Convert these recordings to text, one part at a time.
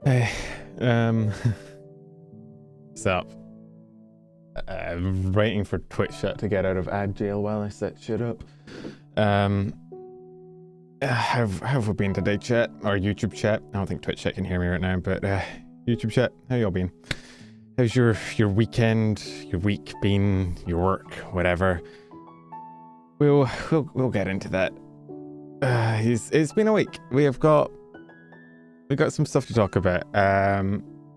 Hey, sup? Waiting for Twitch chat to get out of ad jail while I set shit up. How have we been today, chat? Or YouTube chat? I don't think Twitch chat can hear me right now, but YouTube chat, how y'all been? How's your weekend, your week been, your work, whatever? We'll get into that. It's been a week. We've got some stuff to talk about.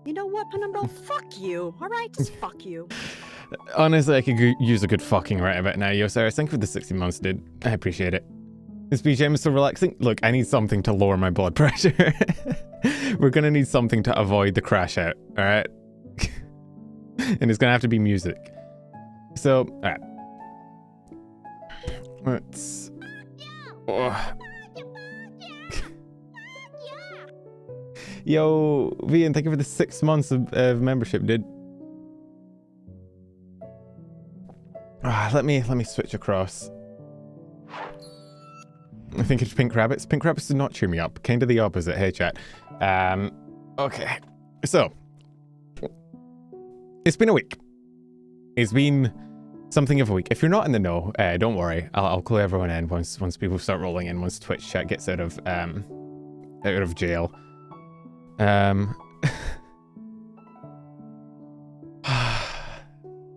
You know what, Penumbra? Fuck you. All right, just fuck you. Honestly, I could use a good fucking right about now, yo, Sarah. Thank you for the 60 months, dude. I appreciate it. This BGM is so relaxing. Look, I need something to lower my blood pressure. We're gonna need something to avoid the crash out, alright? And it's gonna have to be music. So, alright. Let's... Oh. Yo, Vian, thank you for the 6 months of membership, dude. Let me switch across. I think it's Pink Rabbits. Pink Rabbits did not cheer me up. Kind of the opposite. Hey, chat. Okay. So, it's been a week. It's been something of a week. If you're not in the know, don't worry. I'll clue everyone in once people start rolling in. Once Twitch chat gets out of jail.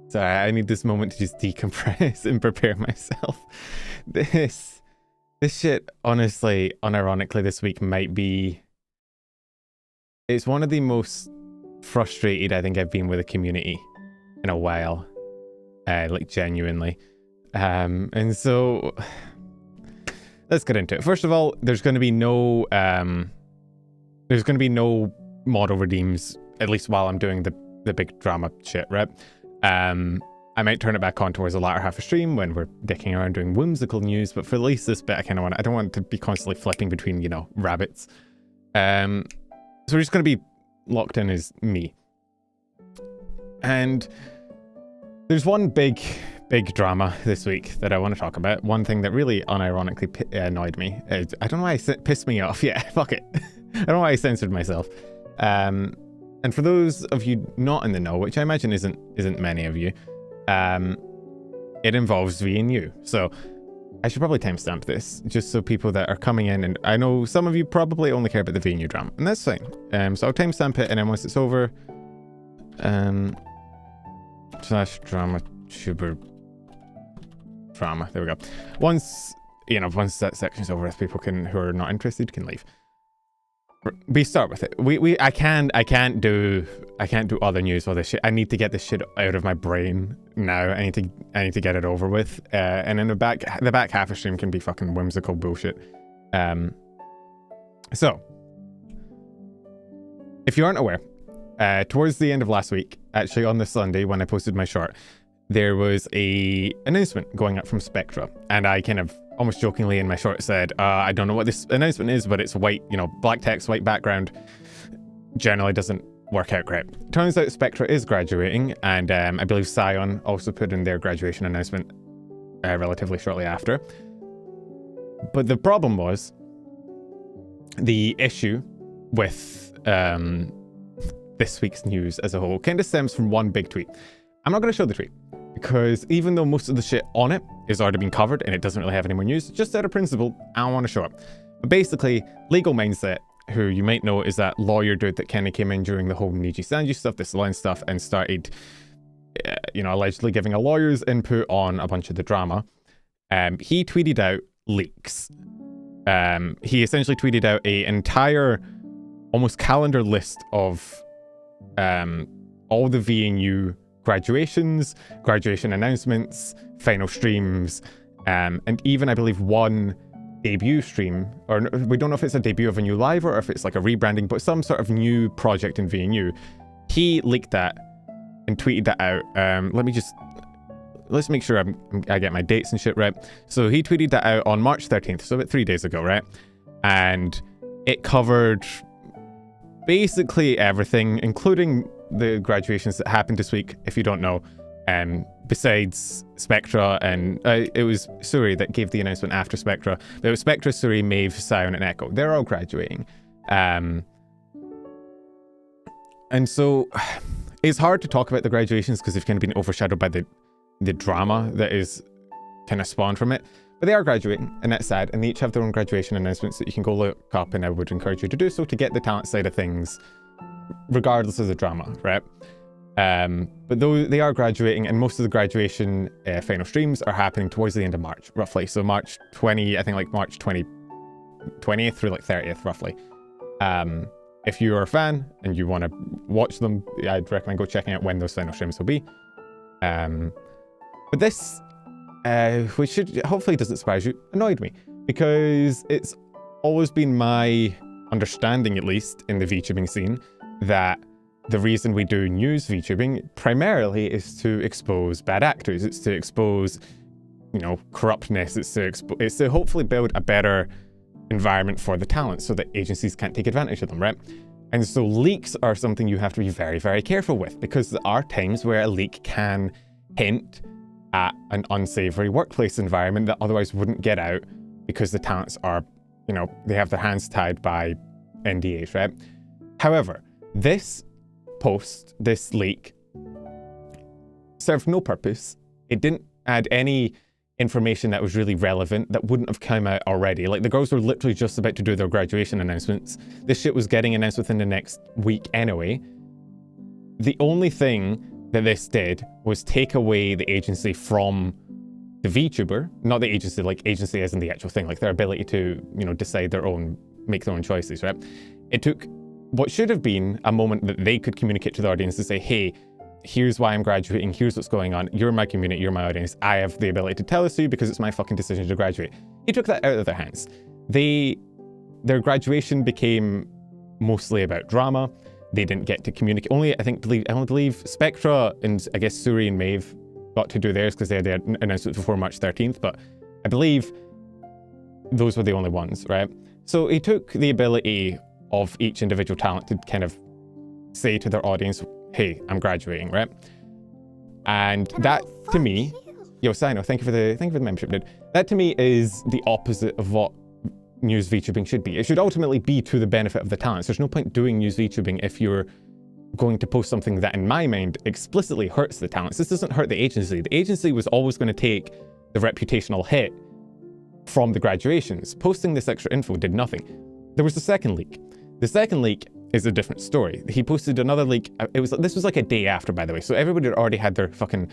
Sorry, I need this moment to just decompress and prepare myself. This shit, honestly, unironically, this week might be... It's one of the most frustrated I think I've been with a community in a while. Like, genuinely. And so... Let's get into it. First of all, there's going to be no... There's going to be no model redeems, at least while I'm doing the big drama shit, right? I might turn it back on towards the latter half of stream when we're dicking around doing whimsical news, but for at least this bit, I don't want to be constantly flipping between, you know, rabbits. So we're just going to be locked in as me. And there's one big drama this week that I want to talk about. One thing that really unironically annoyed me. I don't know why it pissed me off. Yeah, fuck it. I don't know why I censored myself. And for those of you not in the know, which I imagine isn't many of you, it involves VNU. So I should probably timestamp this, just so people that are coming in, and I know some of you probably only care about the VNU drama, and that's fine. So I'll timestamp it, and then once it's over, slash Dramatuber Drama. There we go. Once that section's over, if people who are not interested can leave. We start with it. I can't do other news while this shit. I need to get this shit out of my brain now. I need to get it over with. And then the back half of stream can be fucking whimsical bullshit. So if you aren't aware, towards the end of last week, actually on the Sunday when I posted my short, there was a announcement going up from Spectra, and I kind of almost jokingly in my short said, I don't know what this announcement is, but it's white, you know, black text, white background. Generally doesn't work out great. Turns out Spectra is graduating, and I believe Scion also put in their graduation announcement relatively shortly after. But the problem was, the issue with this week's news as a whole kind of stems from one big tweet. I'm not going to show the tweet, because even though most of the shit on it is already been covered and it doesn't really have any more news, just out of principle, I don't want to show it. But basically, Legal Mindset, who you might know is that lawyer dude that kind of came in during the whole Nijisanji stuff, this line stuff, and started, allegedly giving a lawyer's input on a bunch of the drama. He tweeted out leaks. He essentially tweeted out an entire, almost calendar list of all the VNU graduations, graduation announcements, final streams, and even I believe one debut stream, or we don't know if it's a debut of a new live or if it's like a rebranding, but some sort of new project in VNU. He leaked that and tweeted that out. Let's make sure I get my dates and shit right. So he tweeted that out on March 13th, so about 3 days ago, right? And it covered basically everything, including the graduations that happened this week, if you don't know. Besides Spectra, and it was Suri that gave the announcement after Spectra. There was Spectra, Suri, Maeve, Scion, and Echo. They're all graduating. And so it's hard to talk about the graduations because they've kind of been overshadowed by the drama that is kind of spawned from it. But they are graduating, and that's sad. And they each have their own graduation announcements that you can go look up, and I would encourage you to do so to get the talent side of things, regardless of the drama, right? But though they are graduating, and most of the graduation final streams are happening towards the end of March, roughly. So March 20, I think like March 20th through like 30th, roughly. If you are a fan and you want to watch them, I'd recommend go checking out when those final streams will be. But this, which should hopefully doesn't surprise you, annoyed me, because it's always been my understanding, at least in the VTubing scene, that the reason we do news VTubing primarily is to expose bad actors. It's to expose, you know, corruptness. It's to hopefully build a better environment for the talent so that agencies can't take advantage of them, right? And so leaks are something you have to be very, very careful with, because there are times where a leak can hint at an unsavory workplace environment that otherwise wouldn't get out because the talents are, you know, they have their hands tied by NDAs, right? However, this post, this leak, served no purpose. It didn't add any information that was really relevant that wouldn't have come out already. Like, the girls were literally just about to do their graduation announcements. This shit was getting announced within the next week anyway. The only thing that this did was take away the agency from the VTuber, not the agency, like agency as in the actual thing, like their ability to, you know, decide their own, make their own choices, right? It took what should have been a moment that they could communicate to the audience to say, hey, here's why I'm graduating, here's what's going on, you're my community, you're my audience, I have the ability to tell this to you because it's my fucking decision to graduate. He took that out of their hands. Their graduation became mostly about drama. They didn't get to communicate. Only, I believe Spectra and I guess Suri and Maeve got to do theirs because they had their announcements before March 13th, but I believe those were the only ones, right? So he took the ability of each individual talent to kind of say to their audience, hey, I'm graduating, right? And that, to me, yo, Sino, thank you for the membership, dude. That to me is the opposite of what news VTubing should be. It should ultimately be to the benefit of the talents. There's no point doing news VTubing if you're going to post something that, in my mind, explicitly hurts the talents. This doesn't hurt the agency. The agency was always going to take the reputational hit from the graduations. Posting this extra info did nothing. There was the second leak. The second leak is a different story. He posted another leak. This was like a day after, by the way. So everybody had already had their fucking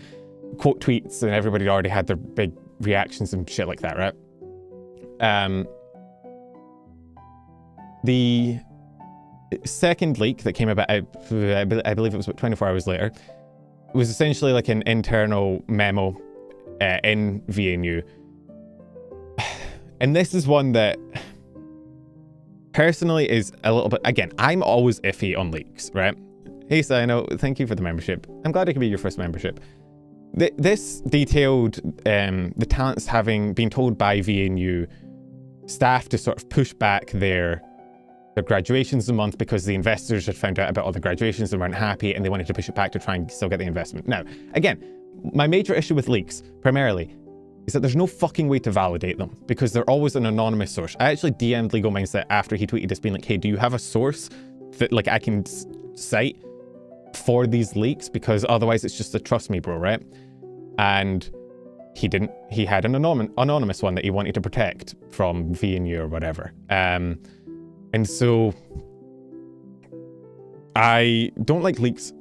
quote tweets and everybody had already had their big reactions and shit like that, right? The second leak that came about, I believe it was about 24 hours later, was essentially like an internal memo in VNU. And this is one that personally is a little bit, again, I'm always iffy on leaks, right? Hey, Sino, thank you for the membership. I'm glad it could be your first membership. This detailed the talents having been told by VNU staff to sort of push back their graduations a month because the investors had found out about all the graduations and weren't happy and they wanted to push it back to try and still get the investment. Now, again, my major issue with leaks, primarily, is that there's no fucking way to validate them because they're always an anonymous source. I actually DM'd Legal Mindset after he tweeted this being like, hey, do you have a source that like I can cite for these leaks? Because otherwise it's just a trust me bro, right? And he didn't. He had an anonymous one that he wanted to protect from VNU or whatever. And so I don't like leaks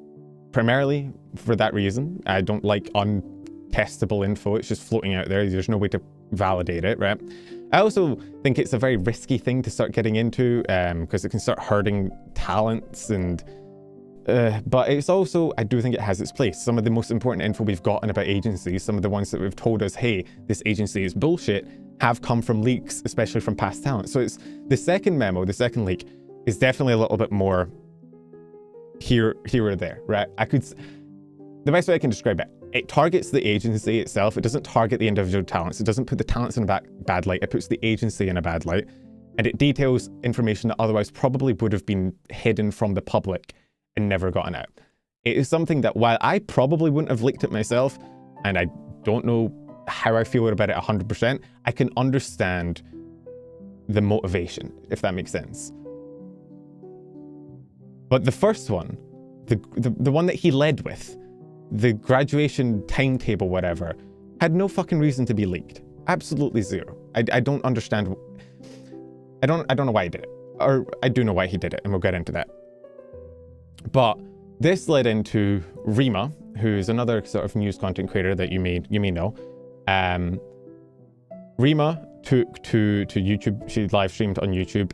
primarily for that reason. I don't like untestable info. It's just floating out there. There's no way to validate it, right? I also think it's a very risky thing to start getting into because it can start hurting talents and but it's also, I do think it has its place. Some of the most important info we've gotten about agencies, some of the ones that we've told us, hey, this agency is bullshit, have come from leaks, especially from past talent. So it's the second memo, the second leak, is definitely a little bit more here or there, right? The best way I can describe it, it targets the agency itself. It doesn't target the individual talents. It doesn't put the talents in a bad light. It puts the agency in a bad light. And it details information that otherwise probably would have been hidden from the public and never gotten out. It is something that while I probably wouldn't have leaked it myself, and I don't know how I feel about it 100%, I can understand the motivation, if that makes sense. But the first one the one that he led with, the graduation timetable, whatever, had no fucking reason to be leaked. Absolutely zero. I don't understand. I don't know why he did it. Or I do know why he did it, and we'll get into that. But this led into Rima, who's another sort of news content creator that you may know. Rima took to YouTube. She live streamed on YouTube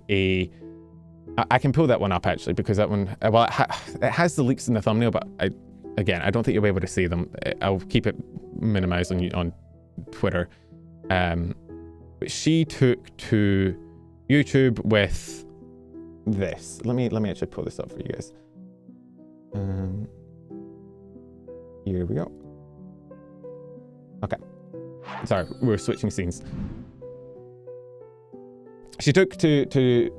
I can pull that one up actually, because that one, well, it has the leaks in the thumbnail, but I don't think you'll be able to see them. I'll keep it minimized on Twitter. But she took to YouTube with this. Let me actually pull this up for you guys. Here we go. Okay. Sorry, we're switching scenes. She took to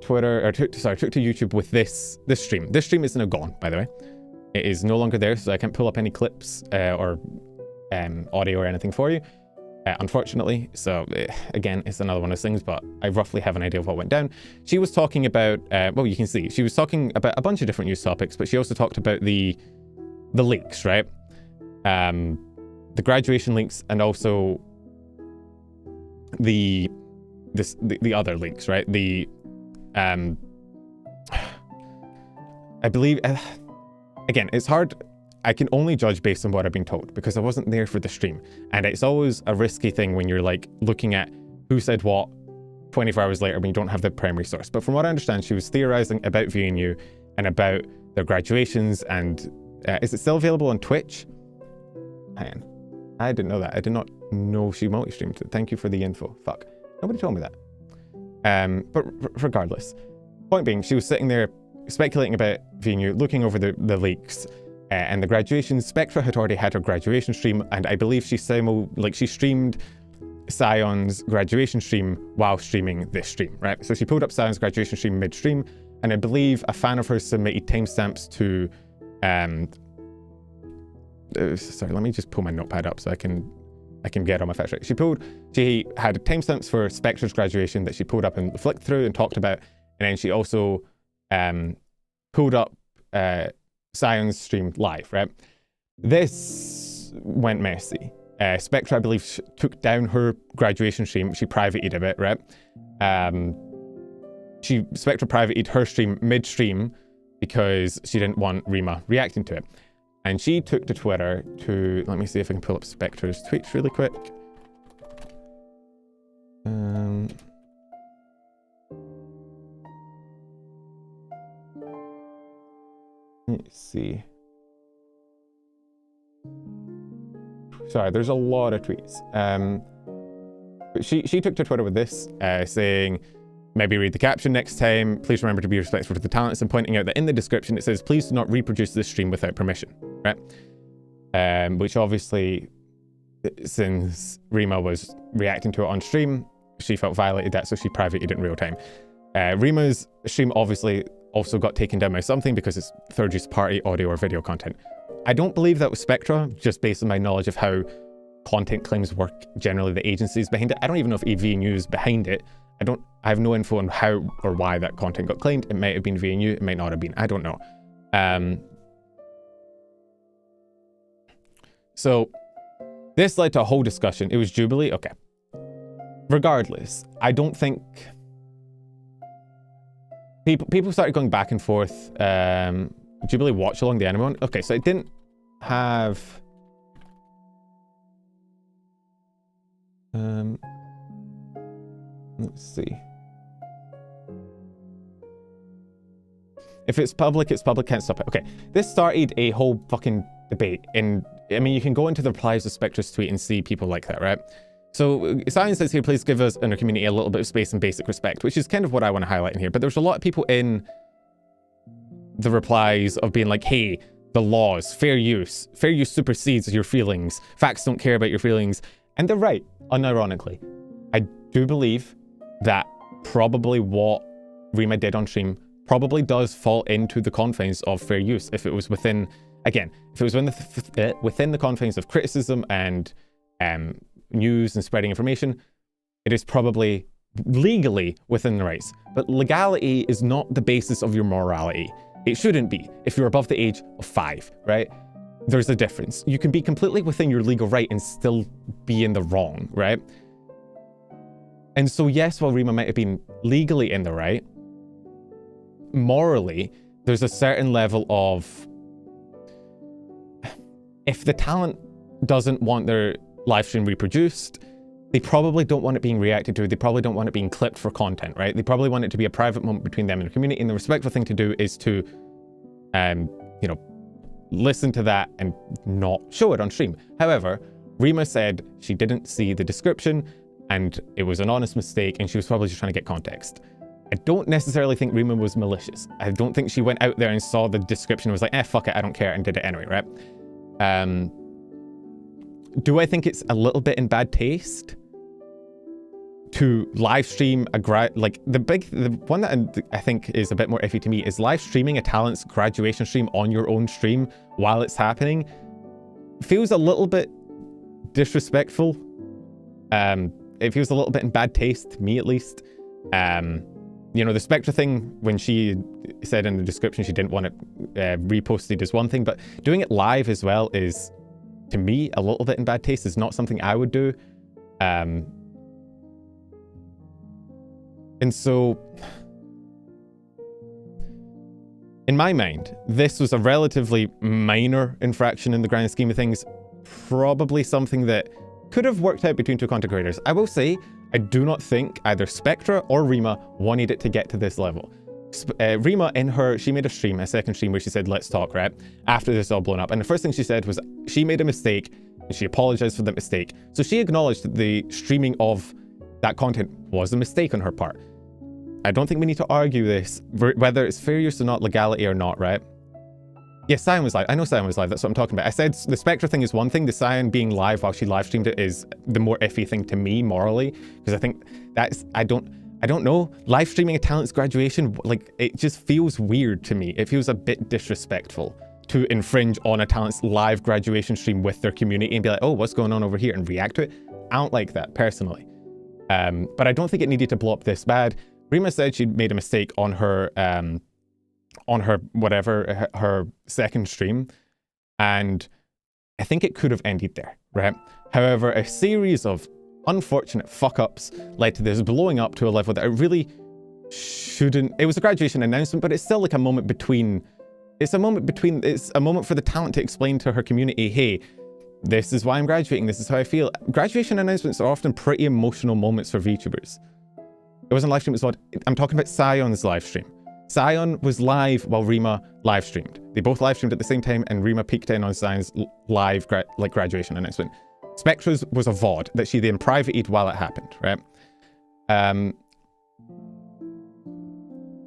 Twitter, or took to YouTube with this stream. This stream is now gone, by the way. It is no longer there, so I can't pull up any clips or audio or anything for you, unfortunately. So again, it's another one of those things, but I roughly have an idea of what went down. She was talking about, well, you can see, she was talking about a bunch of different news topics, but she also talked about the leaks, right? The graduation leaks, and also the other leaks, right? I believe, again, it's hard. I can only judge based on what I've been told, because I wasn't there for the stream. And it's always a risky thing when you're like looking at who said what 24 hours later when you don't have the primary source. But from what I understand, she was theorizing about VNU and about their graduations. And is it still available on Twitch? Man, I didn't know that. I did not know she multi-streamed. Thank you for the info. Fuck. Nobody told me that. But regardless, point being, she was sitting there speculating about VNU, looking over the leaks, and the graduation. Spectra had already had her graduation stream, and I believe she streamed Sion's graduation stream while streaming this stream, right? So she pulled up Sion's graduation stream mid-stream, and I believe a fan of hers submitted timestamps to, sorry, let me just pull my notepad up so I can get all my facts right. She had timestamps for Spectra's graduation that she pulled up and flicked through and talked about, and then she also pulled up Sion's stream live, right? This went messy. Spectra, I believe, took down her graduation stream. She privated a bit, right? Spectra privated her stream mid-stream because she didn't want Rima reacting to it. And she took to Twitter to, let me see if I can pull up Spectra's tweets really quick. Let's see. Sorry, there's a lot of tweets. But she took to Twitter with this, saying, maybe read the caption next time. Please remember to be respectful to the talents, and pointing out that in the description it says, please do not reproduce this stream without permission, right? Which obviously, since Rima was reacting to it on stream, she felt violated that, so she privated it in real time. Rima's stream obviously also got taken down by something because it's third-use party audio or video content. I don't believe that was Spectra, just based on my knowledge of how content claims work, generally the agencies behind it. I don't even know if VNU is behind it. I have no info on how or why that content got claimed. It might have been VNU, it might not have been. I don't know. So this led to a whole discussion. It was Jubilee. Okay. Regardless, I don't think people started going back and forth. Jubilee watch along the anime one. Okay, so it didn't have let's see. If it's public, can't stop it. Okay, this started a whole fucking debate. And I mean, you can go into the replies of Spectra's tweet and see people like that, right? So Science says here, please give us and our community a little bit of space and basic respect, which is kind of what I want to highlight in here. But there's a lot of people in the replies of being like, hey, the laws, fair use supersedes your feelings. Facts don't care about your feelings. And they're right, unironically. I do believe that probably what Rima did on stream probably does fall into the confines of fair use. If it was within, again, if it was within the confines of criticism and news and spreading information, it is probably legally within the rights. But legality is not the basis of your morality. It shouldn't be if you're above the age of 5, right? There's a difference. You can be completely within your legal right and still be in the wrong, right? And so yes, while Rima might have been legally in the right, morally, there's a certain level of, if the talent doesn't want their live stream reproduced, they probably don't want it being reacted to. They probably don't want it being clipped for content, right? They probably want it to be a private moment between them and the community. And the respectful thing to do is to, you know, listen to that and not show it on stream. However, Rima said she didn't see the description and it was an honest mistake and she was probably just trying to get context. I don't necessarily think Rima was malicious. I don't think she went out there and saw the description and was like, fuck it, I don't care, and did it anyway, right? Do I think it's a little bit in bad taste to live stream a the one that I think is a bit more iffy to me is live streaming a talent's graduation stream on your own stream while it's happening. Feels a little bit disrespectful. It feels a little bit in bad taste to me, at least. You know, the Spectra thing, when she said in the description she didn't want it reposted is one thing, but doing it live as well is, to me, a little bit in bad taste. Is not something I would do. And so, in my mind, this was a relatively minor infraction in the grand scheme of things. Probably something that could have worked out between two content creators. I will say, I do not think either Spectra or Rima wanted it to get to this level. Rima, she made a second stream where she said, let's talk, right? After this all blown up. And the first thing she said was she made a mistake and she apologized for that mistake. So she acknowledged that the streaming of that content was a mistake on her part. I don't think we need to argue this, whether it's fair use or not, legality or not, right? Yes, Cyan was live. I know Cyan was live. That's what I'm talking about. I said the Spectra thing is one thing. The Cyan being live while she live streamed it is the more iffy thing to me morally, because I think that's, I don't know. Live streaming a talent's graduation, like, it just feels weird to me. It feels a bit disrespectful to infringe on a talent's live graduation stream with their community and be like, oh, what's going on over here, and react to it. I don't like that personally. But I don't think it needed to blow up this bad. Rima said she made a mistake on her her second stream, and I think it could have ended there, right? However, a series of unfortunate fuck-ups led to this blowing up to a level that it really shouldn't. It was a graduation announcement, but it's still like a moment between. It's a moment for the talent to explain to her community, hey, this is why I'm graduating, this is how I feel. Graduation announcements are often pretty emotional moments for VTubers. It wasn't live stream, it was I'm talking about Cyan's live stream. Cyan was live while Rima live streamed. They both live streamed at the same time, and Rima peeked in on Cyan's live graduation announcement. Spectra's was a VOD that she then privated while it happened, right?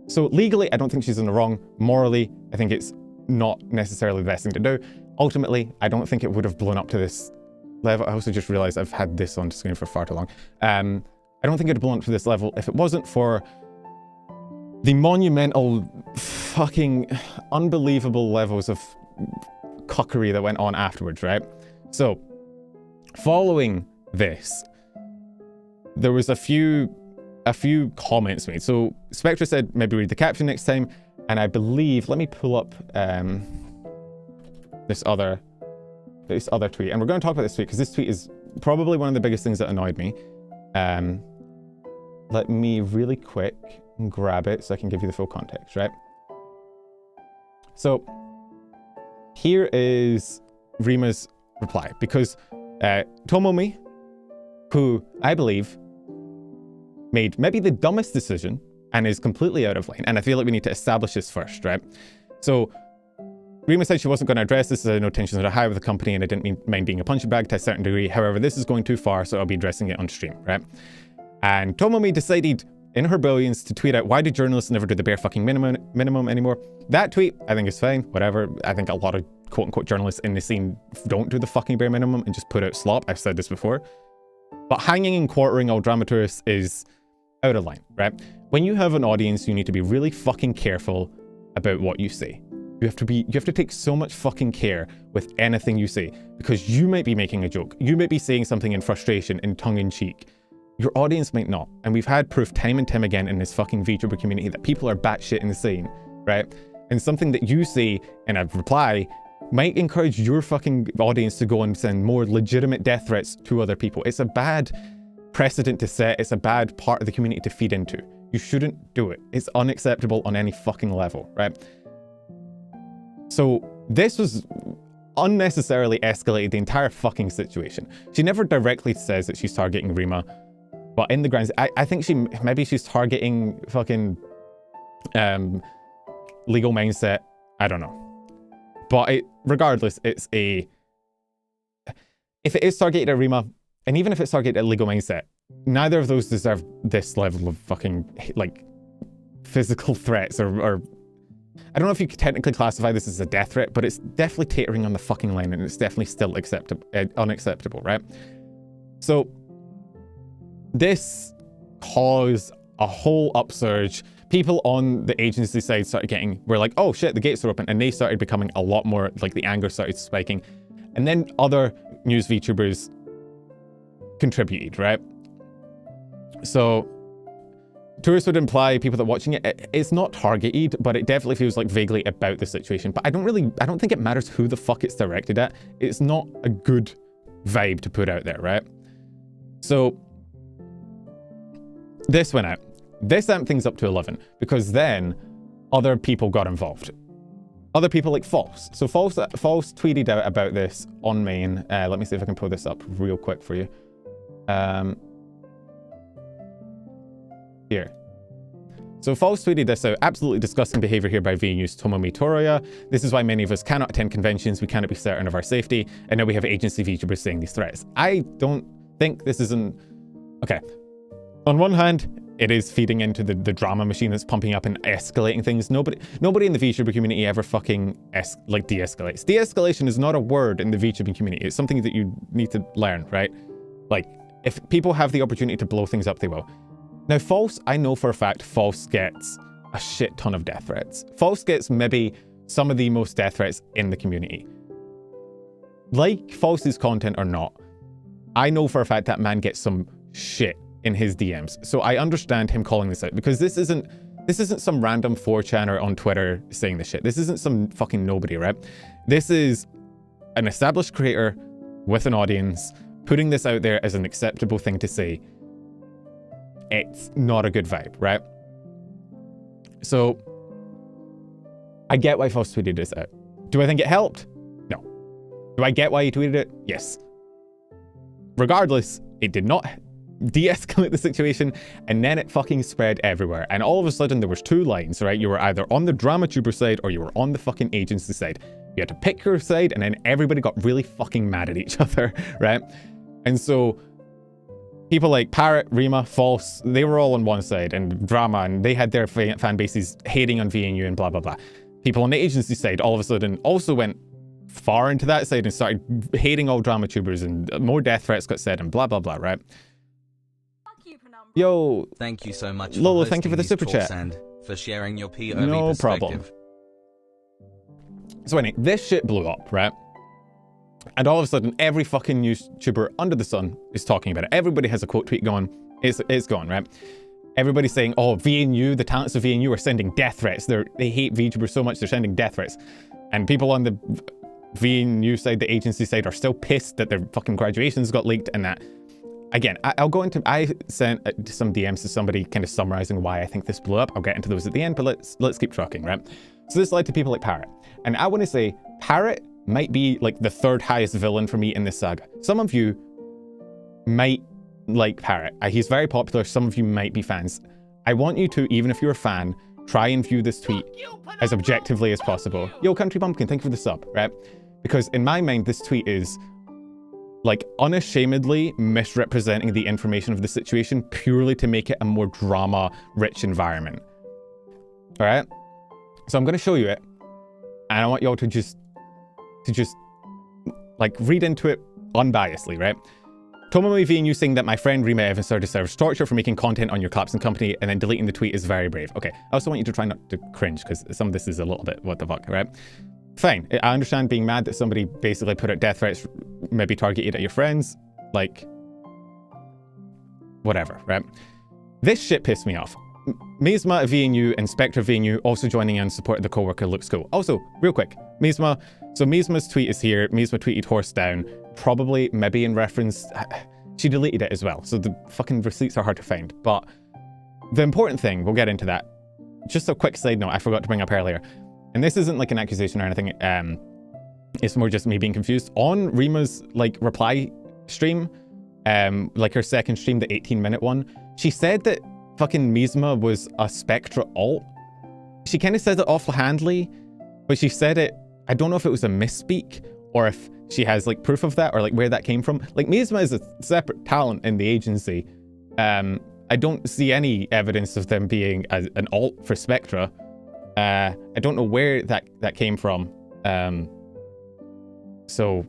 So legally, I don't think she's in the wrong. Morally, I think it's not necessarily the best thing to do. Ultimately, I don't think it would have blown up to this level. I also just realized I've had this on screen for far too long. I don't think it would have blown up to this level if it wasn't for the monumental, fucking unbelievable levels of cuckery that went on afterwards, right? So, following this, there was a few comments made. So Spectra said maybe read the caption next time, and I believe, let me pull up this other tweet, and we're going to talk about this tweet because this tweet is probably one of the biggest things that annoyed me. Let me really quick grab it so I can give you the full context, right? So here is Rima's reply, because Tomomi, who I believe made maybe the dumbest decision and is completely out of line, and I feel like we need to establish this first, right? So Rima said she wasn't going to address this, no tensions are high with the company, and I didn't mind being a punching bag to a certain degree. However, this is going too far, so I'll be addressing it on stream, right? And Tomomi decided in her brilliance to tweet out, why do journalists never do the bare fucking minimum anymore? That tweet, I think, is fine, whatever. I think a lot of quote-unquote journalists in the scene don't do the fucking bare minimum and just put out slop. I've said this before. But hanging and quartering all dramaturgists is out of line, right? When you have an audience, you need to be really fucking careful about what you say. You have to take so much fucking care with anything you say, because you might be making a joke. You might be saying something in frustration, in tongue-in-cheek. Your audience might not. And we've had proof time and time again in this fucking VTuber community that people are batshit insane, right? And something that you say in a reply might encourage your fucking audience to go and send more legitimate death threats to other people. It's a bad precedent to set. It's a bad part of the community to feed into. You shouldn't do it. It's unacceptable on any fucking level, right? So this was unnecessarily escalated the entire fucking situation. She never directly says that she's targeting Rima, but in the grounds, I think maybe she's targeting fucking legal mindset. I don't know. But regardless, if it is targeted at Rima, and even if it's targeted at legal mindset, neither of those deserve this level of fucking, like, physical threats or I don't know if you could technically classify this as a death threat, but it's definitely teetering on the fucking line, and it's definitely still unacceptable, right? So this caused a whole upsurge. People on the agency side were like, oh shit, the gates are open, and they started becoming a lot more, like, the anger started spiking. And then other news VTubers contributed, right? So tourists would imply people that are watching it's not targeted, but it definitely feels like vaguely about the situation. But I don't think it matters who the fuck it's directed at. It's not a good vibe to put out there, right? So this went out. This amped things up to 11 because then other people got involved. Other people like False. So False tweeted out about this on main. Let me see if I can pull this up real quick for you. Here. So False tweeted this out. Absolutely disgusting behavior here by VNU's Tomomi Toroya. This is why many of us cannot attend conventions. We cannot be certain of our safety. And now we have agency VTubers saying these threats. I don't think this is an... Okay. On one hand, it is feeding into the drama machine that's pumping up and escalating things. Nobody in the VTuber community ever fucking de-escalates. De-escalation is not a word in the VTubing community. It's something that you need to learn, right? Like, if people have the opportunity to blow things up, they will. Now, False, I know for a fact False gets a shit ton of death threats. False gets maybe some of the most death threats in the community. Like False's content or not, I know for a fact that man gets some shit in his DMs. So I understand him calling this out, because this isn't some random 4chan or on Twitter saying this shit. This isn't some fucking nobody, right? This is an established creator with an audience putting this out there as an acceptable thing to say. It's not a good vibe, right? So I get why False tweeted this out. Do I think it helped? No. Do I get why he tweeted it? Yes. Regardless, it did not de-escalate the situation, and then it fucking spread everywhere. And all of a sudden there was two lines, right? You were either on the Dramatuber side or you were on the fucking agency side. You had to pick your side, and then everybody got really fucking mad at each other, right? And so people like Parrot, Rima, False, they were all on one side, and Drama, and they had their fan bases hating on VNU and blah, blah, blah. People on the agency side all of a sudden also went far into that side and started hating all Dramatubers, and more death threats got said and blah, blah, blah, right? Yo, thank you so much, Lolo. Thank you for the super chat and for sharing your POV no perspective. problem. So anyway, this shit blew up, right? And all of a sudden, every fucking YouTuber under the sun is talking about it. Everybody has a quote tweet going. It's gone, right? Everybody's saying, "Oh, VNU, the talents of VNU are sending death threats. They hate VTubers so much they're sending death threats." And people on the VNU side, the agency side, are still pissed that their fucking graduations got leaked and that. Again, I sent some DMs to somebody kind of summarizing why I think this blew up. I'll get into those at the end, but let's keep trucking, right? So this led to people like Parrot. And I want to say Parrot might be like the third highest villain for me in this saga. Some of you might like Parrot. He's very popular. Some of you might be fans. I want you to, even if you're a fan, try and view this tweet as objectively as possible. Yo, Country Bumpkin, thank you for the sub, right? Because in my mind, this tweet is like unashamedly misrepresenting the information of the situation purely to make it a more drama-rich environment. All right? So I'm going to show you it, and I want y'all to just like read into it unbiasedly, right? Tomomi VNU saying that my friend Rima Evenstar deserves torture for making content on your Collapsing Company and then deleting the tweet is very brave. Okay, I also want you to try not to cringe because some of this is a little bit what the fuck, right? Fine, I understand being mad that somebody basically put out death threats, maybe targeted at your friends, like, whatever, right? This shit pissed me off. Mizma VNU and Spectra VNU also joining in support of the coworker looks cool. Also, real quick, Mizma. So Mizma's tweet is here. Mizma tweeted horse down, probably maybe in reference. She deleted it as well, so the fucking receipts are hard to find. But the important thing, we'll get into that. Just a quick side note I forgot to bring up earlier, and this isn't like an accusation or anything. It's more just me being confused. On Rima's like reply stream, like her second stream, the 18-minute one, she said that fucking Mizma was a Spectra alt. She kind of said it offhandedly, but she said it, I don't know if it was a misspeak or if she has like proof of that or like where that came from. Like Mizma is a separate talent in the agency. I don't see any evidence of them being an alt for Spectra. I don't know where that came from. So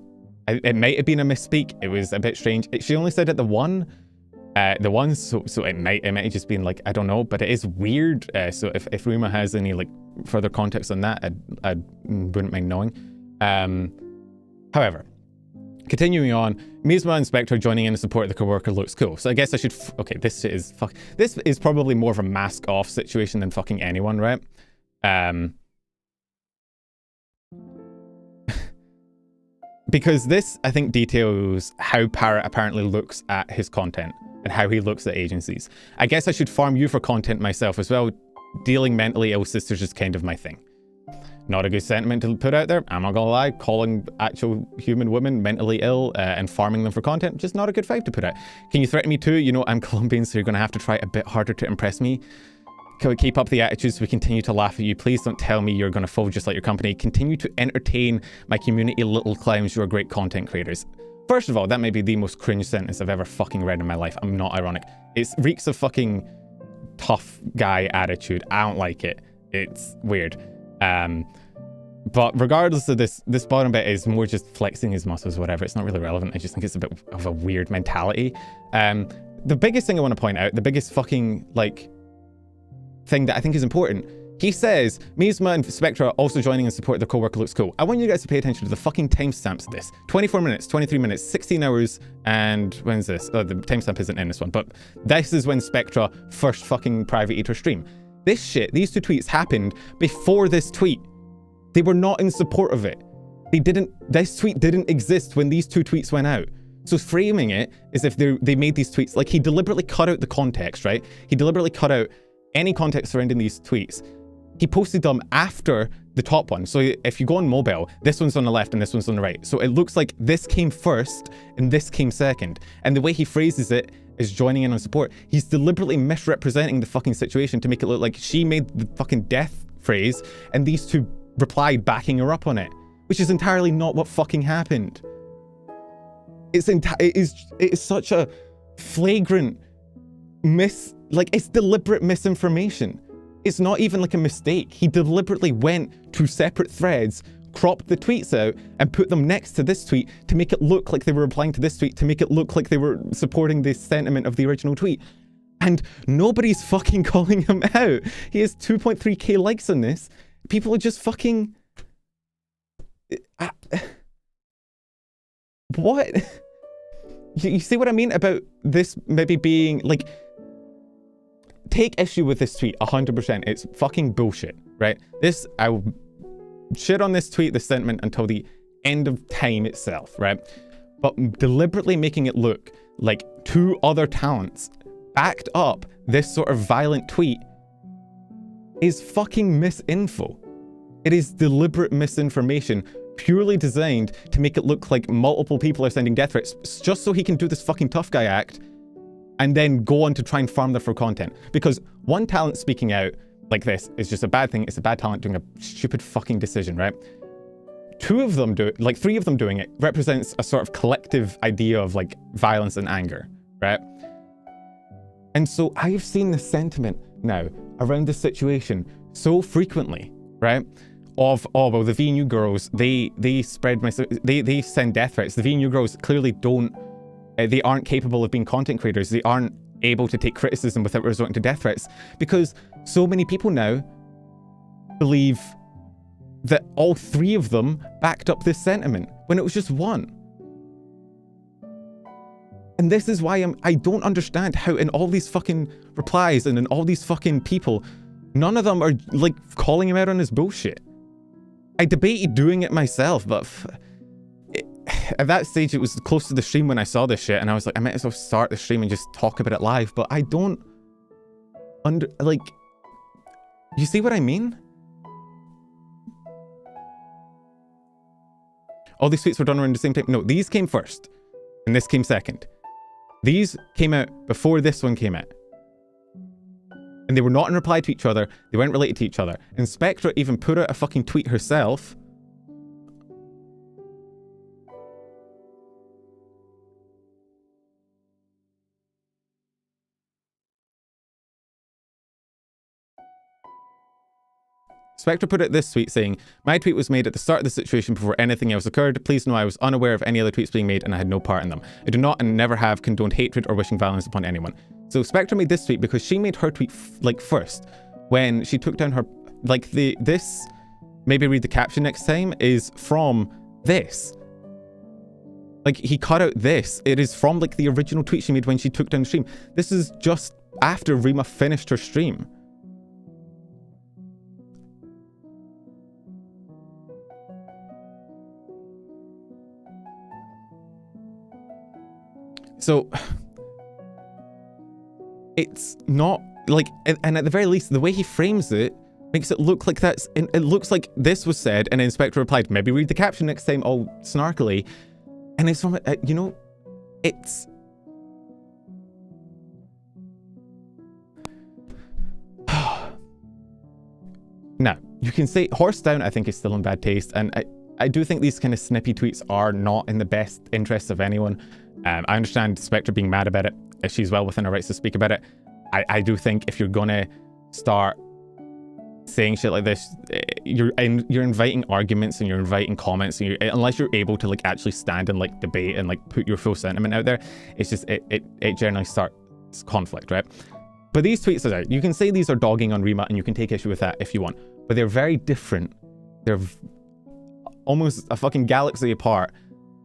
it might have been a misspeak. It was a bit strange. She only said it the one, so it might have just been like, I don't know, but it is weird. So if Rima has any like further context on that, I wouldn't mind knowing. However, continuing on, Mizma and Spectra joining in to support the coworker looks cool. So I guess I should, okay, this is probably more of a mask off situation than fucking anyone, right? Because this, I think, details how Parrot apparently looks at his content and how he looks at agencies. I guess I should farm you for content myself as well. Dealing mentally ill sisters is kind of my thing. Not a good sentiment to put out there, I'm not gonna lie. Calling actual human women mentally ill and farming them for content, just not a good vibe to put out. Can you threaten me too? You know, I'm Colombian, so you're gonna have to try a bit harder to impress me. Can we keep up the attitude so we continue to laugh at you? Please don't tell me you're gonna fold just like your company. Continue to entertain my community little clowns. You are great content creators. First of all, that may be the most cringe sentence I've ever fucking read in my life. I'm not ironic. It reeks of fucking tough guy attitude. I don't like it. It's weird. But regardless of this bottom bit is more just flexing his muscles, whatever. It's not really relevant. I just think it's a bit of a weird mentality. The biggest thing I want to point out, the biggest fucking, like, thing that I think is important, he says, Mizma and Spectra also joining in support of the coworker looks cool. I want you guys to pay attention to the fucking timestamps of this. 24 minutes, 23 minutes, 16 hours, and when's this? Oh, the timestamp isn't in this one, but this is when Spectra first fucking private eater stream. This shit, these two tweets happened before this tweet. They were not in support of it. This tweet didn't exist when these two tweets went out. So framing it as if they made these tweets, like he deliberately cut out the context, right? He deliberately cut out any context surrounding these tweets. He posted them after the top one. So if you go on mobile, this one's on the left and this one's on the right. So it looks like this came first and this came second. And the way he phrases it is joining in on support. He's deliberately misrepresenting the fucking situation to make it look like she made the fucking death phrase and these two replied backing her up on it, which is entirely not what fucking happened. It is such a flagrant it's deliberate misinformation. It's not even like a mistake. He deliberately went to separate threads, cropped the tweets out and put them next to this tweet to make it look like they were replying to this tweet, to make it look like they were supporting the sentiment of the original tweet. And nobody's fucking calling him out. He has 2.3k likes on this. People are just fucking... What? You see what I mean about this maybe being, like... Take issue with this tweet, 100%. It's fucking bullshit, right? I will shit on this tweet, this sentiment, until the end of time itself, right? But deliberately making it look like two other talents backed up this sort of violent tweet is fucking misinfo. It is deliberate misinformation, purely designed to make it look like multiple people are sending death threats just so he can do this fucking tough guy act and then go on to try and farm them for content. Because one talent speaking out like this is just a bad thing. It's a bad talent doing a stupid fucking decision, right? Three of them doing it represents a sort of collective idea of like violence and anger, right? And so I've seen the sentiment now around this situation so frequently, right? Of, oh, well, the VNU girls, they send death threats. The VNU girls clearly they aren't capable of being content creators. They aren't able to take criticism without resorting to death threats, because so many people now believe that all three of them backed up this sentiment when it was just one. And this is why I don't understand how in all these fucking replies and in all these fucking people, none of them are like calling him out on his bullshit. I debated doing it myself, but at that stage, it was close to the stream when I saw this shit, and I was like, I might as well start the stream and just talk about it live, but I don't like, you see what I mean? All these tweets were done around the same time. No, these came first, and this came second. These came out before this one came out. And they were not in reply to each other. They weren't related to each other. And Spectra even put out a fucking tweet herself. Spectra put out this tweet saying, my tweet was made at the start of the situation before anything else occurred. Please know I was unaware of any other tweets being made and I had no part in them. I do not and never have condoned hatred or wishing violence upon anyone. So Spectra made this tweet because she made her tweet first when she took down her, like this, maybe read the caption next time, is from this. Like he cut out this. It is from like the original tweet she made when she took down the stream. This is just after Rima finished her stream. So, it's not, like, and at the very least, the way he frames it makes it look like it looks like this was said, and then Spectre replied, maybe read the caption next time, all snarkily, and it's from, you know, it's... Now, you can say, horse down, I think, is still in bad taste, and I do think these kind of snippy tweets are not in the best interests of anyone. I understand Spectra being mad about it. If she's well within her rights to speak about it. I do think if you're gonna start saying shit like this, you're inviting arguments and you're inviting comments, and unless you're able to like actually stand and like debate and like put your full sentiment out there, it's just it generally starts conflict, right? But these tweets are out. You can say these are dogging on Rima and you can take issue with that if you want, but they're very different. They're almost a fucking galaxy apart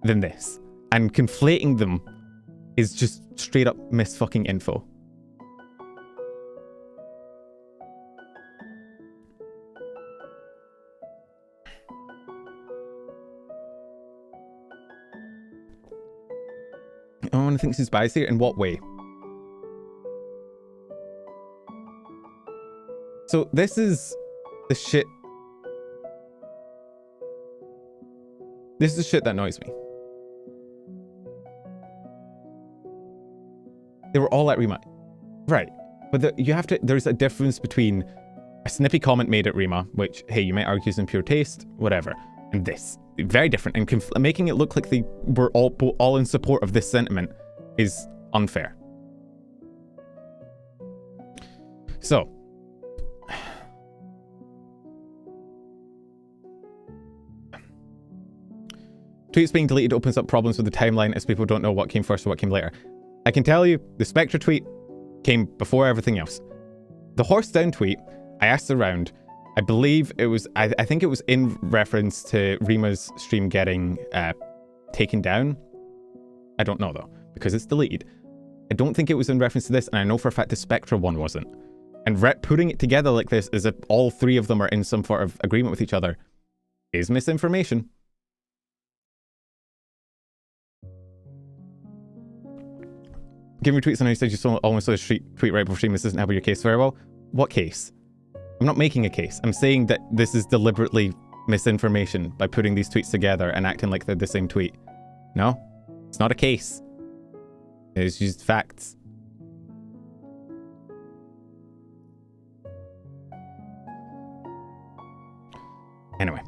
than this. And conflating them is just straight up mis-fucking info. Everyone thinks he's biased here. In what way? So this is the shit. This is the shit that annoys me. They were all at Rima. Right. But there's a difference between a snippy comment made at Rima, which, hey, you might argue is in pure taste, whatever, and this. Very different. And making it look like they were all in support of this sentiment is unfair. So. Tweets being deleted opens up problems with the timeline as people don't know what came first or what came later. I can tell you, the Spectra tweet came before everything else. The horse down tweet, I asked around, I believe it was, I think it was in reference to Rima's stream getting taken down. I don't know though, because it's deleted. I don't think it was in reference to this, and I know for a fact the Spectra one wasn't. And putting it together like this as if all three of them are in some sort of agreement with each other is misinformation. Give me tweets on how you said you almost saw a tweet right before stream. This doesn't help your case very well. What case? I'm not making a case. I'm saying that this is deliberately misinformation by putting these tweets together and acting like they're the same tweet. No, it's not a case. It's just facts. Anyway,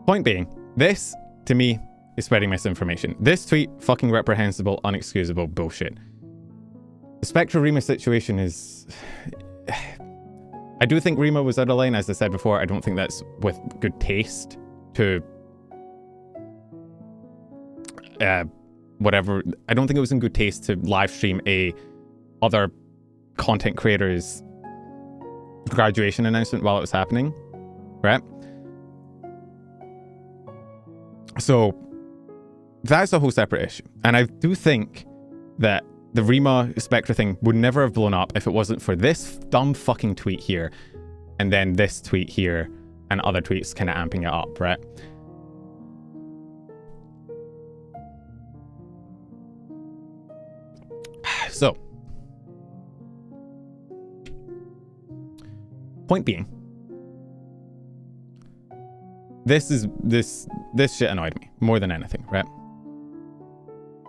point being, this, to me, is spreading misinformation. This tweet, fucking reprehensible, unexcusable bullshit. The Spectra Rima situation is... I do think Rima was out of line, as I said before. I don't think that's with good taste to... whatever. I don't think it was in good taste to live stream other content creators' graduation announcement while it was happening, right? So that's a whole separate issue. And I do think that the Rima Spectra thing would never have blown up if it wasn't for this dumb fucking tweet here, and then this tweet here, and other tweets kind of amping it up, right? So, point being, this shit annoyed me more than anything, right?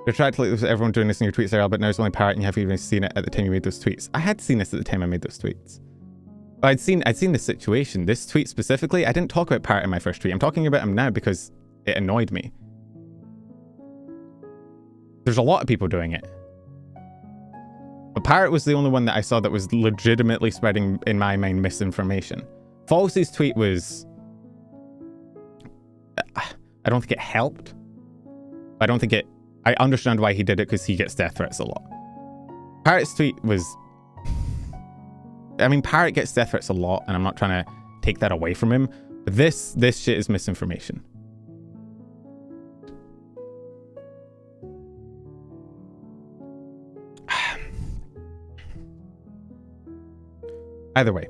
You're trying to like everyone doing this in your tweets there, but now it's only Parrot and you haven't even seen it at the time you made those tweets. I had seen this at the time I made those tweets. I'd seen the situation. This tweet specifically, I didn't talk about Parrot in my first tweet. I'm talking about him now because it annoyed me. There's a lot of people doing it. But Parrot was the only one that I saw that was legitimately spreading, in my mind, misinformation. Falsey's tweet was... I don't think it helped. I don't think it... I understand why he did it, because he gets death threats a lot. Parrot's tweet was... I mean, Parrot gets death threats a lot, and I'm not trying to take that away from him. But this shit is misinformation. Either way.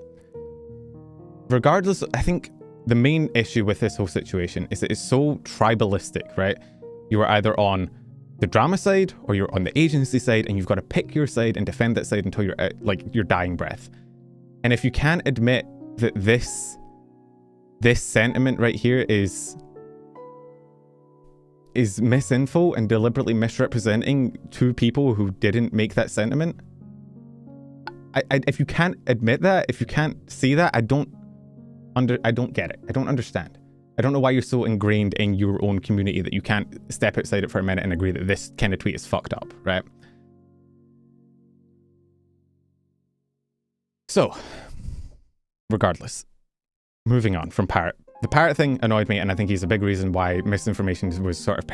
Regardless, I think the main issue with this whole situation is that it's so tribalistic, right? You are either on the drama side or you're on the agency side, and you've got to pick your side and defend that side until you're at, like, your dying breath. And if you can't admit that this sentiment right here is misinfo and deliberately misrepresenting two people who didn't make that sentiment, if you can't admit that, if you can't see that, I don't get it. I don't understand. I don't know why you're so ingrained in your own community that you can't step outside it for a minute and agree that this kind of tweet is fucked up, right? So, regardless, moving on from Parrot. The Parrot thing annoyed me, and I think he's a big reason why misinformation was sort of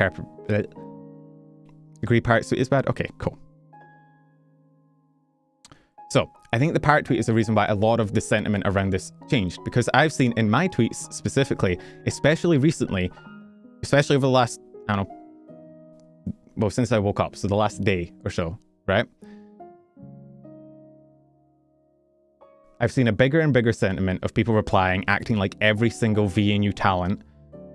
agree Parrot's tweet is bad? Okay, cool. So, I think the Parrot tweet is the reason why a lot of the sentiment around this changed, because I've seen in my tweets specifically, especially recently, especially over the last, I don't know, well, since I woke up, so the last day or so, right? I've seen a bigger and bigger sentiment of people replying, acting like every single VNU talent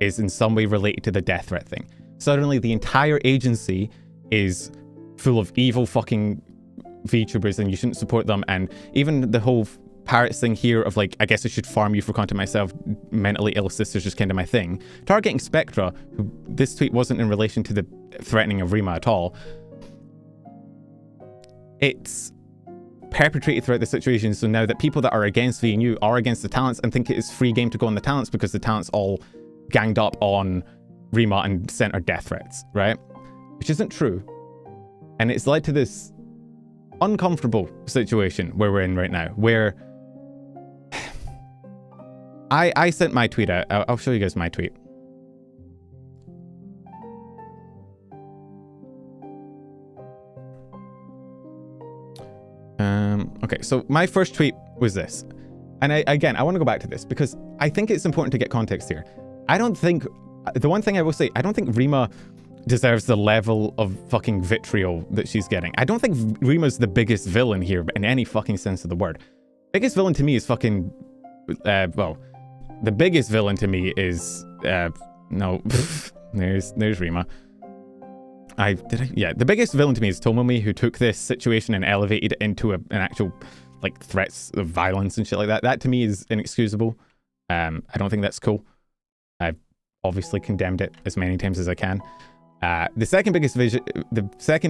is in some way related to the death threat thing. Suddenly, the entire agency is full of evil fucking VTubers and you shouldn't support them, and even the whole Parrots thing here of like, I guess I should farm you for content myself, mentally ill sisters just kind of my thing. Targeting Spectra, who this tweet wasn't in relation to the threatening of Rima at all. It's perpetrated throughout the situation, so now that people that are against VNU are against the talents and think it is free game to go on the talents because the talents all ganged up on Rima and sent her death threats, right? Which isn't true. And it's led to this uncomfortable situation where we're in right now, where I sent my tweet out. I'll show you guys my tweet. Okay, so my first tweet was this. And I want to go back to this because I think it's important to get context here. I don't think, the one thing I will say, I don't think Rima deserves the level of fucking vitriol that she's getting. I don't think Rima's the biggest villain here in any fucking sense of the word. Biggest villain to me is fucking, well, the biggest villain to me is, no, there's Rima. Yeah, the biggest villain to me is Tomomi, who took this situation and elevated it into an actual, like, threats of violence and shit like that. That to me is inexcusable. I don't think that's cool. I've obviously condemned it as many times as I can. The second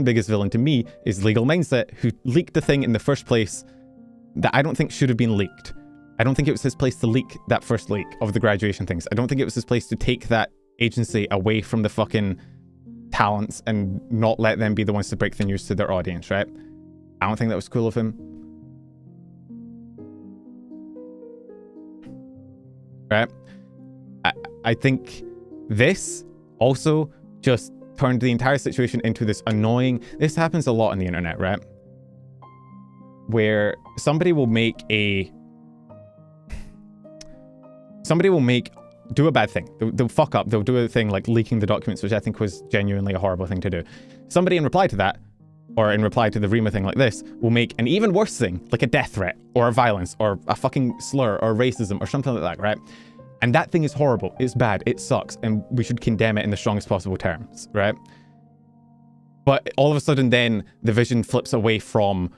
biggest villain to me is Legal Mindset, who leaked the thing in the first place that I don't think should have been leaked. I don't think it was his place to leak that first leak of the graduation things. I don't think it was his place to take that agency away from the fucking talents and not let them be the ones to break the news to their audience, right? I don't think that was cool of him. Right? I think this also just turned the entire situation into this annoying... This happens a lot on the internet, right? Where somebody will do a bad thing. They'll fuck up. They'll do a thing like leaking the documents, which I think was genuinely a horrible thing to do. Somebody in reply to that or in reply to the Rima thing like this, will make an even worse thing, like a death threat, or a violence, or a fucking slur, or racism, or something like that, right? And that thing is horrible, it's bad, it sucks, and we should condemn it in the strongest possible terms, right? But all of a sudden then, the vision flips away from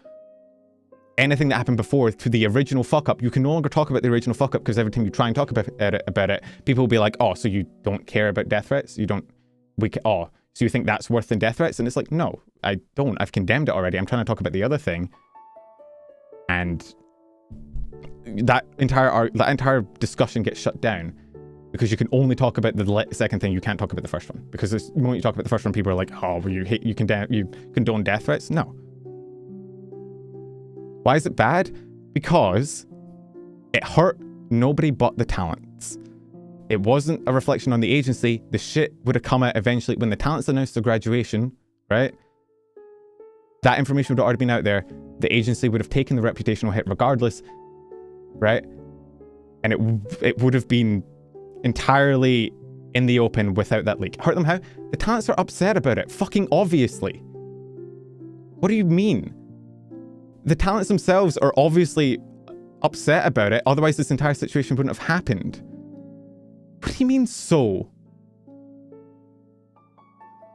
anything that happened before to the original fuck-up. You can no longer talk about the original fuck-up because every time you try and talk about it, people will be like, oh, so you don't care about death threats? You don't... oh, so you think that's worse than death threats? And it's like, no, I don't. I've condemned it already. I'm trying to talk about the other thing. And that entire discussion gets shut down because you can only talk about the second thing. You can't talk about the first one. Because the moment you talk about the first one, people are like, oh, well, you condone death threats? No. Why is it bad? Because it hurt nobody but the talents. It wasn't a reflection on the agency. The shit would have come out eventually when the talents announced their graduation, right? That information would have already been out there. The agency would have taken the reputational hit regardless, right? And it would have been entirely in the open without that leak. Hurt them how? The talents are upset about it, fucking obviously. What do you mean? The talents themselves are obviously upset about it, otherwise this entire situation wouldn't have happened. What do you mean, so?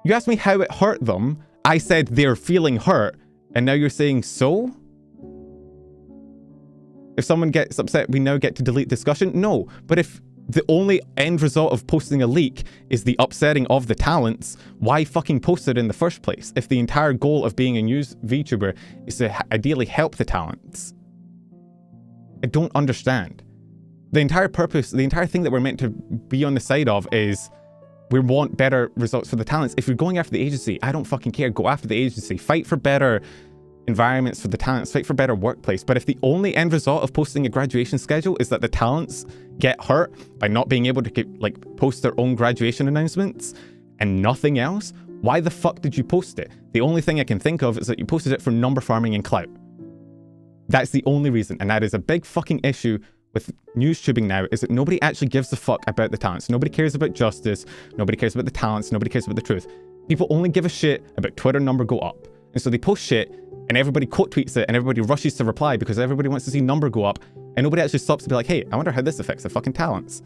You asked me how it hurt them. I said they're feeling hurt, and now you're saying so? If someone gets upset, we now get to delete discussion? No, but if the only end result of posting a leak is the upsetting of the talents, why fucking post it in the first place? If the entire goal of being a news VTuber is to ideally help the talents. I don't understand. The entire purpose, the entire thing that we're meant to be on the side of is we want better results for the talents. If you're going after the agency, I don't fucking care. Go after the agency. Fight for better environments for the talents. Fight for better workplace. But if the only end result of posting a graduation schedule is that the talents get hurt by not being able to post their own graduation announcements and nothing else, why the fuck did you post it? The only thing I can think of is that you posted it for number farming and clout. That's the only reason. And that is a big fucking issue with news tubing now, is that nobody actually gives a fuck about the talents. Nobody cares about justice. Nobody cares about the talents. Nobody cares about the truth. People only give a shit about Twitter number go up. And so they post shit and everybody quote tweets it and everybody rushes to reply because everybody wants to see number go up and nobody actually stops to be like, hey, I wonder how this affects the fucking talents.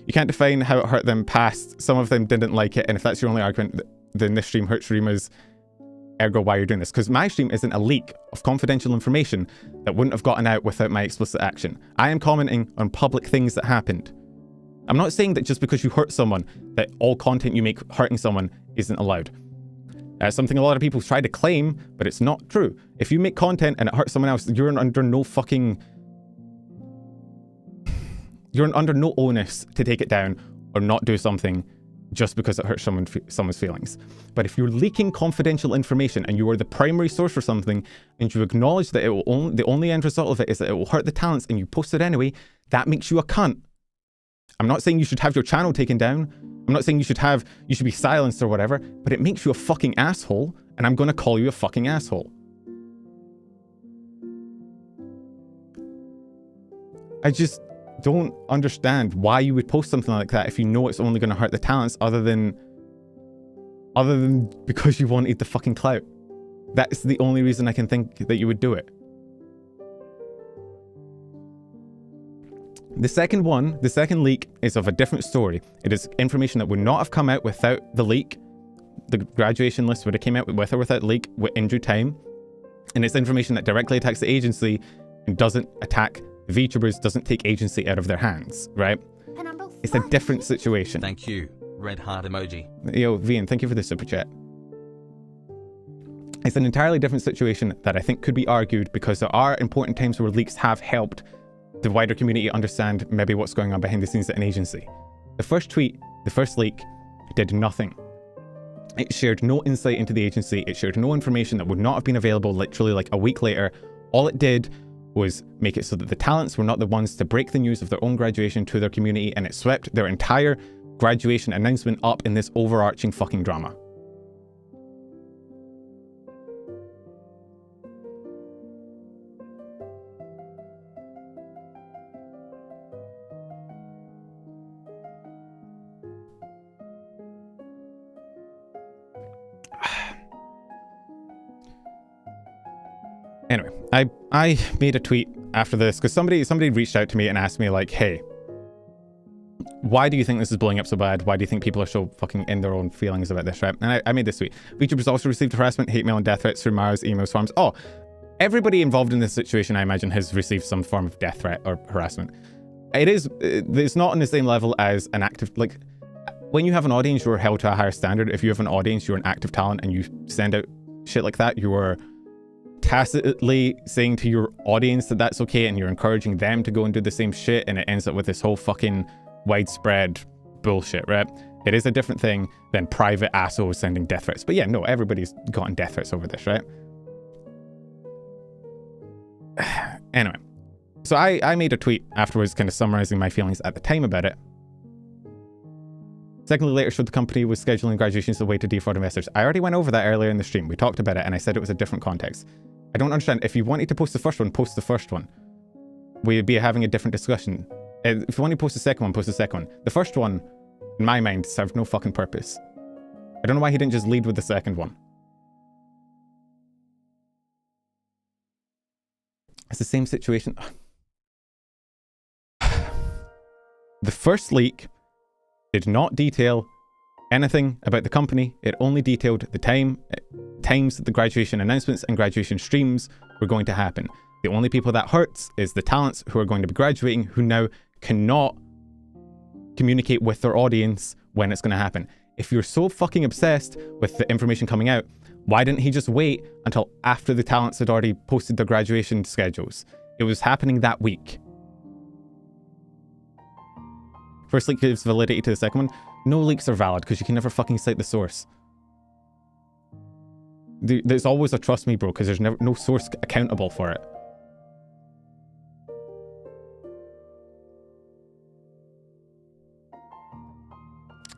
You can't define how it hurt them past. Some of them didn't like it, and if that's your only argument, then this stream hurts Rima's, ergo why you're doing this. Because my stream isn't a leak of confidential information that wouldn't have gotten out without my explicit action. I am commenting on public things that happened. I'm not saying that just because you hurt someone, that all content you make hurting someone isn't allowed. That's something a lot of people try to claim, but it's not true. If you make content and it hurts someone else, you're under no fucking... You're under no onus to take it down or not do something just because it hurts someone's feelings. But if you're leaking confidential information and you are the primary source for something and you acknowledge that the only end result of it is that it will hurt the talents and you post it anyway, that makes you a cunt. I'm not saying you should have your channel taken down. I'm not saying you should be silenced or whatever, but it makes you a fucking asshole, and I'm gonna call you a fucking asshole. I just don't understand why you would post something like that if you know it's only gonna hurt the talents other than because you wanted the fucking clout. That's the only reason I can think that you would do it. The second leak is of a different story. It is information that would not have come out without the leak. The graduation list would have came out with or without leak in due time. And it's information that directly attacks the agency and doesn't attack the VTubers, doesn't take agency out of their hands, right? It's a different situation. Thank you. Red heart emoji. Yo, Vian, thank you for the super chat. It's an entirely different situation that I think could be argued because there are important times where leaks have helped the wider community understand maybe what's going on behind the scenes at an agency. The first tweet, the first leak, did nothing. It shared no insight into the agency. It shared no information that would not have been available literally like a week later. All it did was make it so that the talents were not the ones to break the news of their own graduation to their community, and it swept their entire graduation announcement up in this overarching fucking drama. Anyway, I made a tweet after this because somebody reached out to me and asked me like, hey, why do you think this is blowing up so bad? Why do you think people are so fucking in their own feelings about this, right? And I made this tweet. VTubers also received harassment, hate mail, and death threats through Mara's emails, forums. Oh, everybody involved in this situation, I imagine, has received some form of death threat or harassment. It's not on the same level as an active, like, when you have an audience, you're held to a higher standard. If you have an audience, you're an active talent, and you send out shit like that, you're tacitly saying to your audience that that's okay, and you're encouraging them to go and do the same shit, and it ends up with this whole fucking widespread bullshit, right? It is a different thing than private assholes sending death threats. But yeah, no, everybody's gotten death threats over this, right? Anyway, so I made a tweet afterwards kind of summarizing my feelings at the time about it. Secondly, later showed the company was scheduling graduations as a way to defraud investors. I already went over that earlier in the stream. We talked about it and I said it was a different context. I don't understand. If you wanted to post the first one, post the first one. We'd be having a different discussion. If you want to post the second one, post the second one. The first one, in my mind, served no fucking purpose. I don't know why he didn't just lead with the second one. It's the same situation. The first leak did not detail anything about the company. It only detailed the times that the graduation announcements and graduation streams were going to happen. The only people that hurts is the talents who are going to be graduating, who now cannot communicate with their audience when it's going to happen. If you're so fucking obsessed with the information coming out, why didn't he just wait until after the talents had already posted their graduation schedules? It was happening that week. First leak gives validity to the second one. No leaks are valid because you can never fucking cite the source. There's always a trust me, bro, because there's no source accountable for it.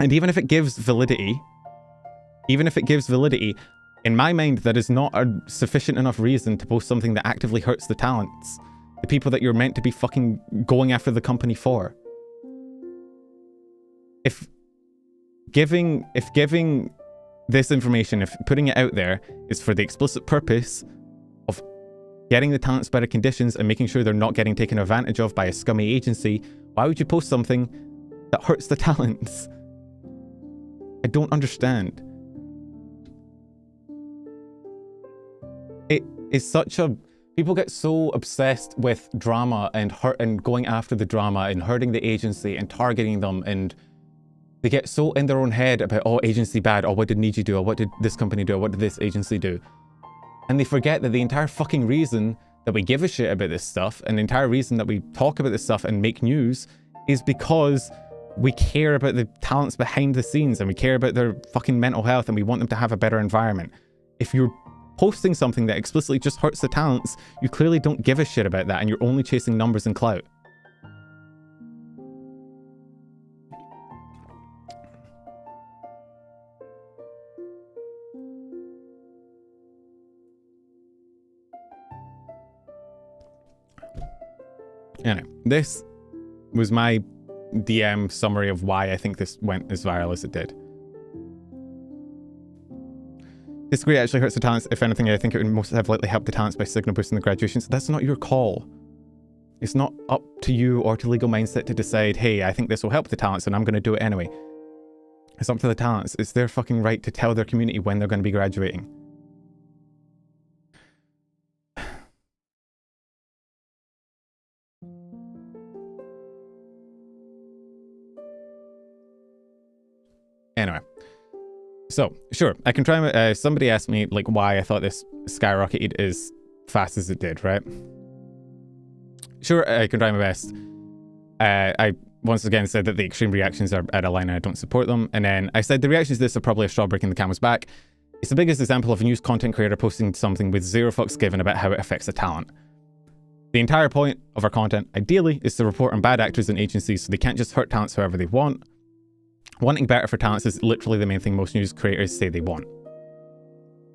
And even if it gives validity, in my mind, that is not a sufficient enough reason to post something that actively hurts the talents. The people that you're meant to be fucking going after the company for. If giving this information, if putting it out there is for the explicit purpose of getting the talents better conditions and making sure they're not getting taken advantage of by a scummy agency, why would you post something that hurts the talents? I don't understand. It is such a... People get so obsessed with drama and going after the drama and hurting the agency and targeting them, and they get so in their own head about, oh, agency bad, oh, what did Niji do, or what did this company do, or what did this agency do? And they forget that the entire fucking reason that we give a shit about this stuff, and the entire reason that we talk about this stuff and make news, is because we care about the talents behind the scenes, and we care about their fucking mental health, and we want them to have a better environment. If you're posting something that explicitly just hurts the talents, you clearly don't give a shit about that, and you're only chasing numbers and clout. Anyway, this was my DM summary of why I think this went as viral as it did. This degree actually hurts the talents. If anything, I think it would most have likely helped the talents by signal boosting the graduations. That's not your call. It's not up to you or to Legal Mindset to decide, hey, I think this will help the talents and I'm going to do it anyway. It's up to the talents. It's their fucking right to tell their community when they're going to be graduating. Anyway, so sure, I can try. Somebody asked me like why I thought this skyrocketed as fast as it did, right? Sure, I can try my best. I once again said that the extreme reactions are at a line and I don't support them, and then I said the reactions to this are probably a straw breaking the camel's back. It's the biggest example of a news content creator posting something with zero fucks given about how it affects a talent. The entire point of our content, ideally, is to report on bad actors and agencies so they can't just hurt talents however they want. Wanting better for talents is literally the main thing most news creators say they want.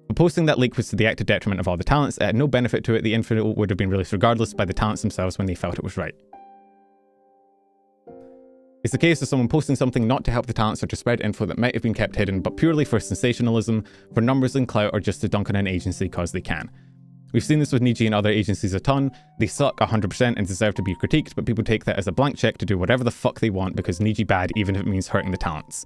But posting that leak was to the active detriment of all the talents. It had no benefit to it. The info would have been released regardless by the talents themselves when they felt it was right. It's the case of someone posting something not to help the talents or to spread info that might have been kept hidden, but purely for sensationalism, for numbers and clout, or just to dunk on an agency cause they can. We've seen this with Niji and other agencies a ton. They suck 100% and deserve to be critiqued, but people take that as a blank check to do whatever the fuck they want because Niji bad, even if it means hurting the talents.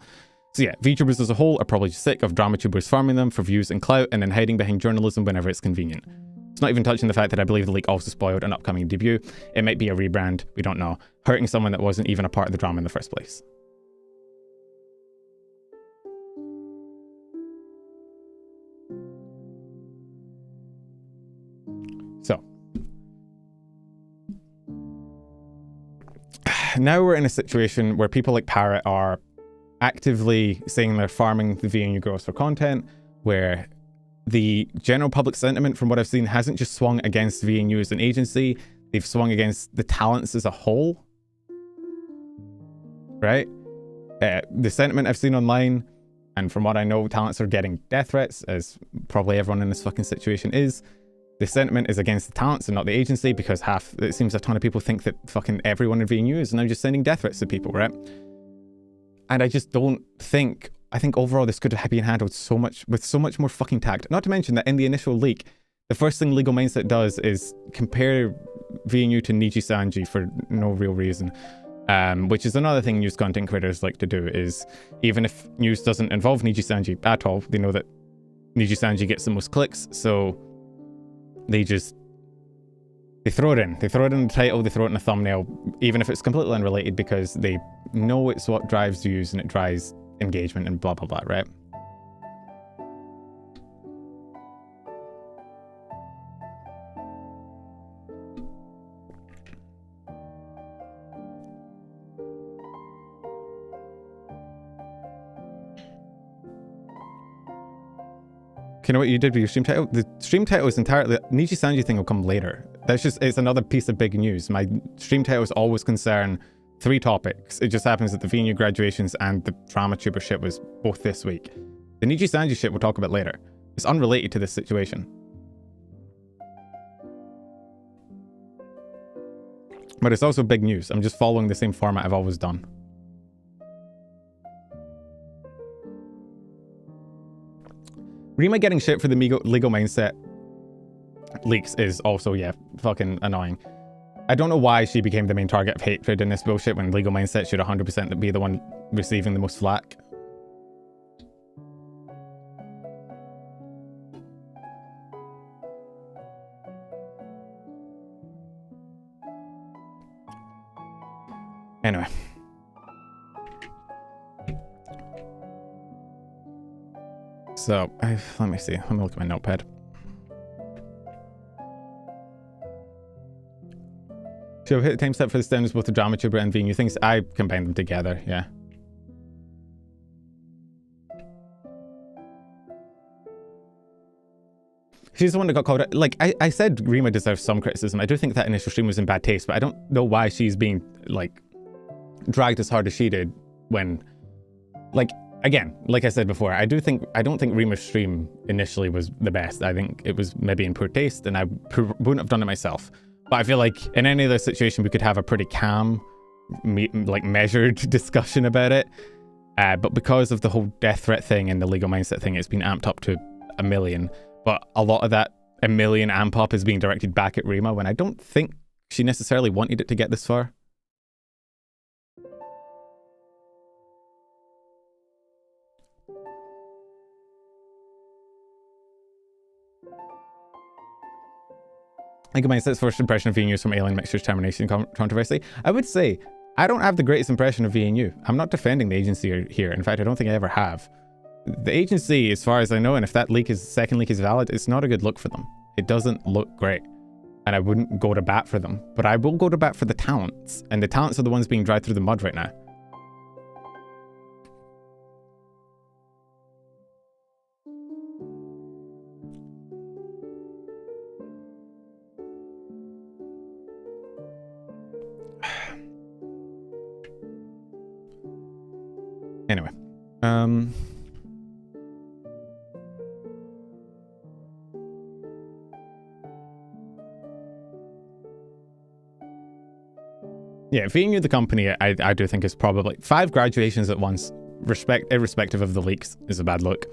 So yeah, VTubers as a whole are probably sick of Dramatubers farming them for views and clout and then hiding behind journalism whenever it's convenient. It's not even touching the fact that I believe the leak also spoiled an upcoming debut. It might be a rebrand, we don't know. Hurting someone that wasn't even a part of the drama in the first place. So. Now we're in a situation where people like Parrot are actively saying they're farming the VNU girls for content, where the general public sentiment from what I've seen hasn't just swung against VNU as an agency, they've swung against the talents as a whole. Right? The sentiment I've seen online, and from what I know, talents are getting death threats, as probably everyone in this fucking situation is. The sentiment is against the talents and not the agency, because it seems a ton of people think that fucking everyone in VNU is now just sending death threats to people, right? And I just don't think, I think overall this could have been handled with so much more fucking tact. Not to mention that in the initial leak, the first thing Legal Mindset does is compare VNU to Nijisanji for no real reason. Which is another thing news content creators like to do, is even if news doesn't involve Nijisanji at all, they know that Nijisanji gets the most clicks, so they throw it in. They throw it in the title, they throw it in the thumbnail, even if it's completely unrelated, because they know it's what drives views and it drives engagement and blah, blah, blah, right? You know what you did with your stream title? The stream title is entirely... The Nijisanji thing will come later. It's another piece of big news. My stream titles always concern 3 topics. It just happens that the VNU graduations and the Dramatuber shit was both this week. The Nijisanji shit we'll talk about later. It's unrelated to this situation. But it's also big news. I'm just following the same format I've always done. Rima getting shit for the Legal Mindset leaks is also, yeah, fucking annoying. I don't know why she became the main target of hatred in this bullshit when Legal Mindset should 100% be the one receiving the most flack. Anyway. So, let me see. Let me look at my notepad. Should have hit the time step for the stems, both the Dramatuber and VNU things. I combined them together, yeah. She's the one that got called out. Like, I said Rima deserves some criticism. I do think that initial stream was in bad taste, but I don't know why she's being, like, dragged as hard as she did when, like, again, like I said before, I don't think Rima's stream initially was the best. I think it was maybe in poor taste, and I wouldn't have done it myself. But I feel like in any other situation, we could have a pretty calm, like measured discussion about it. But because of the whole death threat thing and the Legal Mindset thing, it's been amped up to 1 million. But a lot of that 1 million amp up is being directed back at Rima, when I don't think she necessarily wanted it to get this far. Legal Mindset's first impression of VNU from Alien Mixture's termination controversy. I would say, I don't have the greatest impression of VNU. I'm not defending the agency here. In fact, I don't think I ever have. The agency, as far as I know, and if that second leak is valid, it's not a good look for them. It doesn't look great. And I wouldn't go to bat for them. But I will go to bat for the talents. And the talents are the ones being dragged through the mud right now. Anyway, yeah, VNU the company, I do think is probably 5 graduations at once, irrespective of the leaks, is a bad look.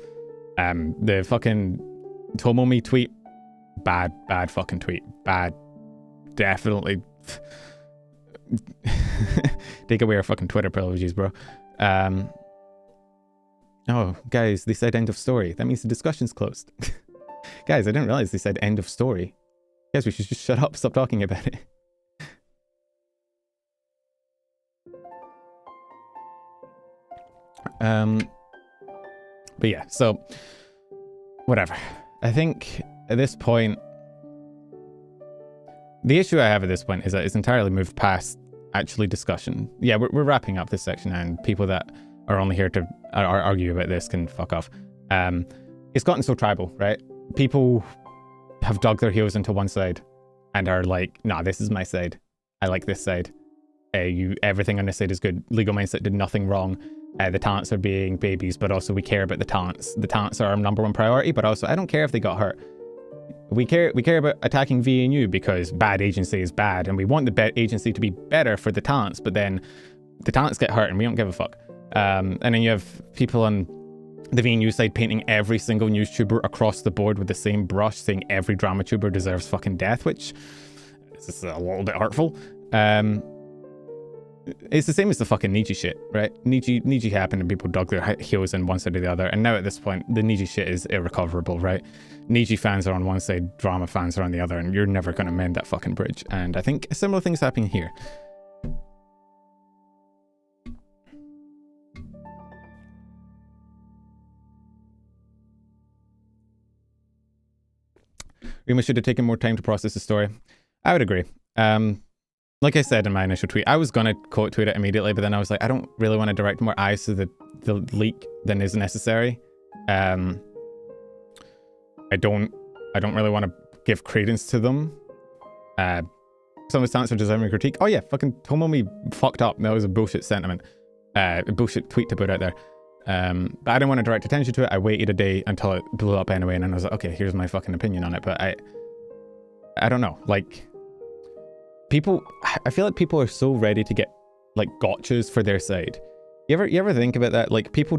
The fucking Tomomi tweet Bad fucking tweet. Bad. Definitely. Take away our fucking Twitter privileges, bro. Oh, guys, they said end of story. That means the discussion's closed. Guys, I didn't realize they said end of story. Guys, we should just shut up, stop talking about it. But yeah, so whatever. I think at this point, the issue I have at this point is that it's entirely moved past actually discussion. Yeah, we're wrapping up this section, and people that are only here to argue about this can fuck off. It's gotten so tribal, right? People have dug their heels into one side and are like, nah, this is my side. I like this side. Everything on this side is good. Legal Mindset did nothing wrong. The talents are being babies, but also we care about the talents. The talents are our #1 priority, but also I don't care if they got hurt. We care about attacking VNU because bad agency is bad, and we want the agency to be better for the talents, but then the talents get hurt and we don't give a fuck. And then you have people on the VNU side painting every single newstuber across the board with the same brush, saying every Dramatuber deserves fucking death, which is a little bit hurtful. It's the same as the fucking Niji shit, right? Niji happened and people dug their heels in one side or the other, and now at this point, the Niji shit is irrecoverable, right? Niji fans are on one side, drama fans are on the other, and you're never going to mend that fucking bridge. And I think a similar thing's happening here. Rima should have taken more time to process the story. I would agree. Like I said in my initial tweet, I was going to quote tweet it immediately, but then I was like, I don't really want to direct more eyes to the leak than is necessary. I don't really want to give credence to them. Some of the talents are deserving critique. Oh yeah, fucking Tomomi fucked up. That was a bullshit sentiment. A bullshit tweet to put out there. But I didn't want to direct attention to it. I waited a day until it blew up anyway, and then I was like, okay, here's my fucking opinion on it. But I don't know, like, I feel like people are so ready to get like gotchas for their side. You ever think about that? Like, people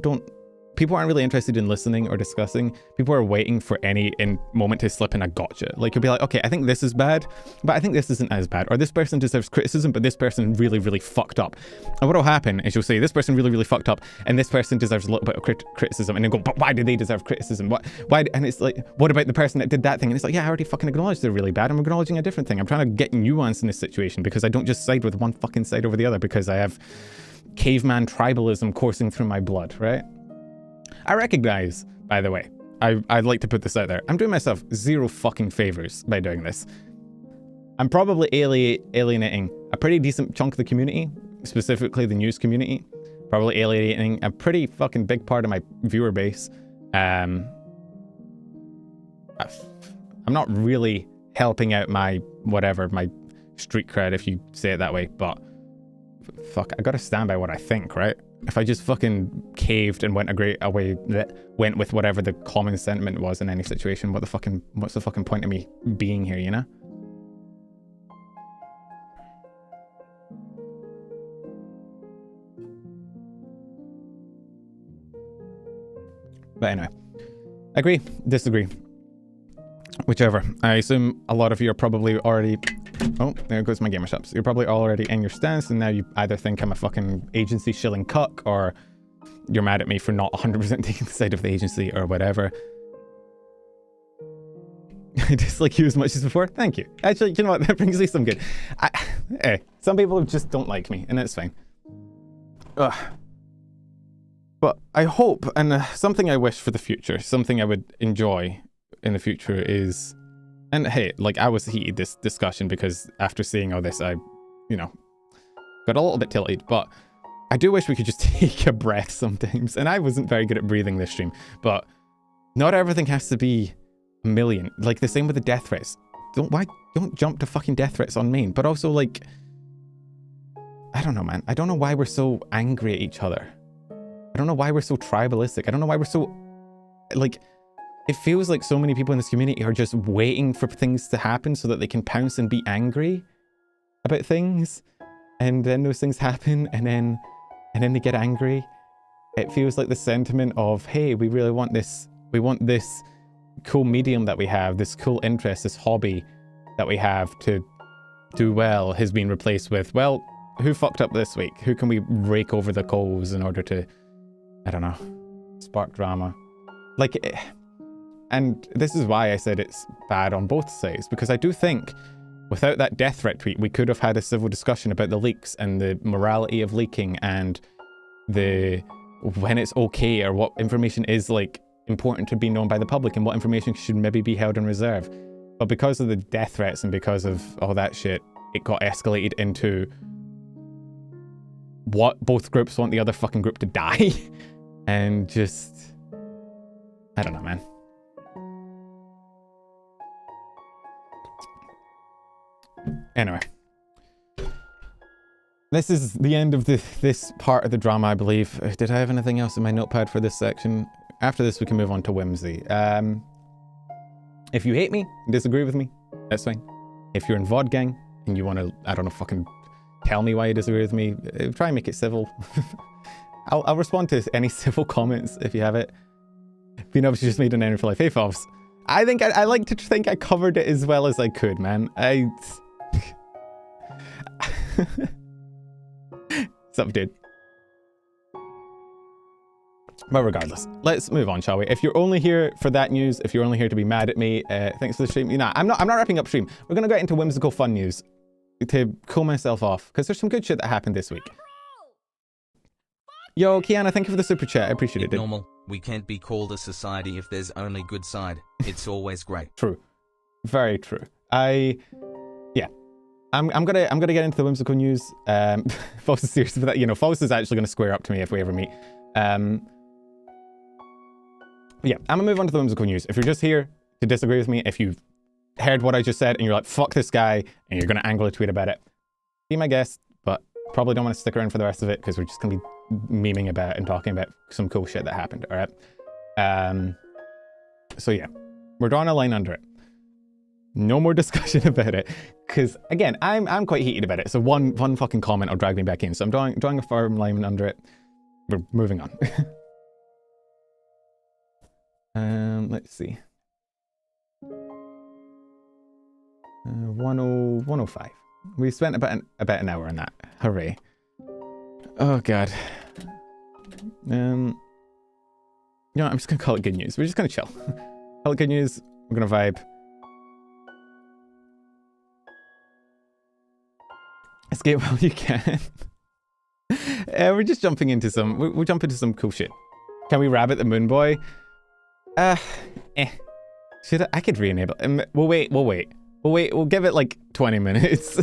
aren't really interested in listening or discussing. People are waiting for any moment to slip in a gotcha. Like, you'll be like, okay, I think this is bad, but I think this isn't as bad. Or this person deserves criticism, but this person really, really fucked up. And what'll happen is you'll say, this person really, really fucked up, and this person deserves a little bit of criticism. And then go, but why do they deserve criticism? Why? And it's like, what about the person that did that thing? And it's like, yeah, I already fucking acknowledged they're really bad. I'm acknowledging a different thing. I'm trying to get nuance in this situation because I don't just side with one fucking side over the other because I have caveman tribalism coursing through my blood, right? I recognize, by the way, I'd like to put this out there. I'm doing myself zero fucking favors by doing this. I'm probably alienating a pretty decent chunk of the community, specifically the news community. Probably alienating a pretty fucking big part of my viewer base. I'm not really helping out my street cred, if you say it that way, but fuck, I gotta stand by what I think, right? If I just fucking caved and went went with whatever the common sentiment was in any situation, what's the fucking point of me being here, you know? But anyway, agree, disagree, whichever. I assume a lot of you are probably already... Oh, there goes my gamer shops. You're probably already in your stance, and now you either think I'm a fucking agency shilling cuck, or you're mad at me for not 100% taking the side of the agency, or whatever. I dislike you as much as before. Thank you. Actually, you know what? That brings me some good. Some people just don't like me, and it's fine. Ugh. But I hope, and something I wish for the future, something I would enjoy in the future is... And hey, like, I was heated this discussion because after seeing all this, I, got a little bit tilted, but I do wish we could just take a breath sometimes. And I wasn't very good at breathing this stream, but not everything has to be a million. Like, the same with the death threats. Don't jump to fucking death threats on main, but also, like, I don't know, man. I don't know why we're so angry at each other. I don't know why we're so tribalistic. I don't know why we're so, like... It feels like so many people in this community are just waiting for things to happen so that they can pounce and be angry about things. And then those things happen, and then they get angry. It feels like the sentiment of, hey, we really want this. We want this cool medium that we have, this cool interest, this hobby that we have to do well has been replaced with, well, who fucked up this week? Who can we rake over the coals in order to, I don't know, spark drama? Like, and this is why I said it's bad on both sides, because I do think without that death threat tweet, we could have had a civil discussion about the leaks and the morality of leaking and the when it's okay or what information is like important to be known by the public and what information should maybe be held in reserve. But because of the death threats and because of all that shit, it got escalated into what both groups want the other fucking group to die. And just, I don't know, man. Anyway. This is the end of this part of the drama, I believe. Did I have anything else in my notepad for this section? After this, we can move on to whimsy. If you hate me and disagree with me, that's fine. If you're in VOD gang and you want to, I don't know, fucking tell me why you disagree with me, try and make it civil. I'll respond to any civil comments if you have it. Being obviously just made an error for life. Hey, Favs. I think I like to think I covered it as well as I could, man. What's up, dude? But regardless, let's move on, shall we? If you're only here for that news, if you're only here to be mad at me, thanks for the stream. Nah, I'm not wrapping up stream. We're gonna get into whimsical fun news to cool myself off, because there's some good shit that happened this week. Yo, Kiana, thank you for the super chat. I appreciate it, dude. Normal. We can't be called a society if there's only good side. It's always great. True. Very true. Yeah. I'm gonna get into the whimsical news. False is serious about that. You know, False is actually gonna square up to me if we ever meet. Yeah, I'm gonna move on to the whimsical news. If you're just here to disagree with me, if you've heard what I just said and you're like, fuck this guy, and you're gonna angle a tweet about it, be my guest, but probably don't want to stick around for the rest of it because we're just gonna be memeing about and talking about some cool shit that happened, alright? So yeah, we're drawing a line under it. No more discussion about it, because again, I'm quite heated about it. So one fucking comment will drag me back in. So I'm drawing a firm line under it. We're moving on. Let's see. 105. We spent about an hour on that. Hooray. Oh god. You know, I'm just gonna call it good news. We're just gonna chill. Call it good news. We're gonna vibe. Escape while you can. We're just jumping into some. We'll jump into some cool shit. Can we rabbit the moon boy? Should I could re-enable. We'll wait. We'll give it like 20 minutes.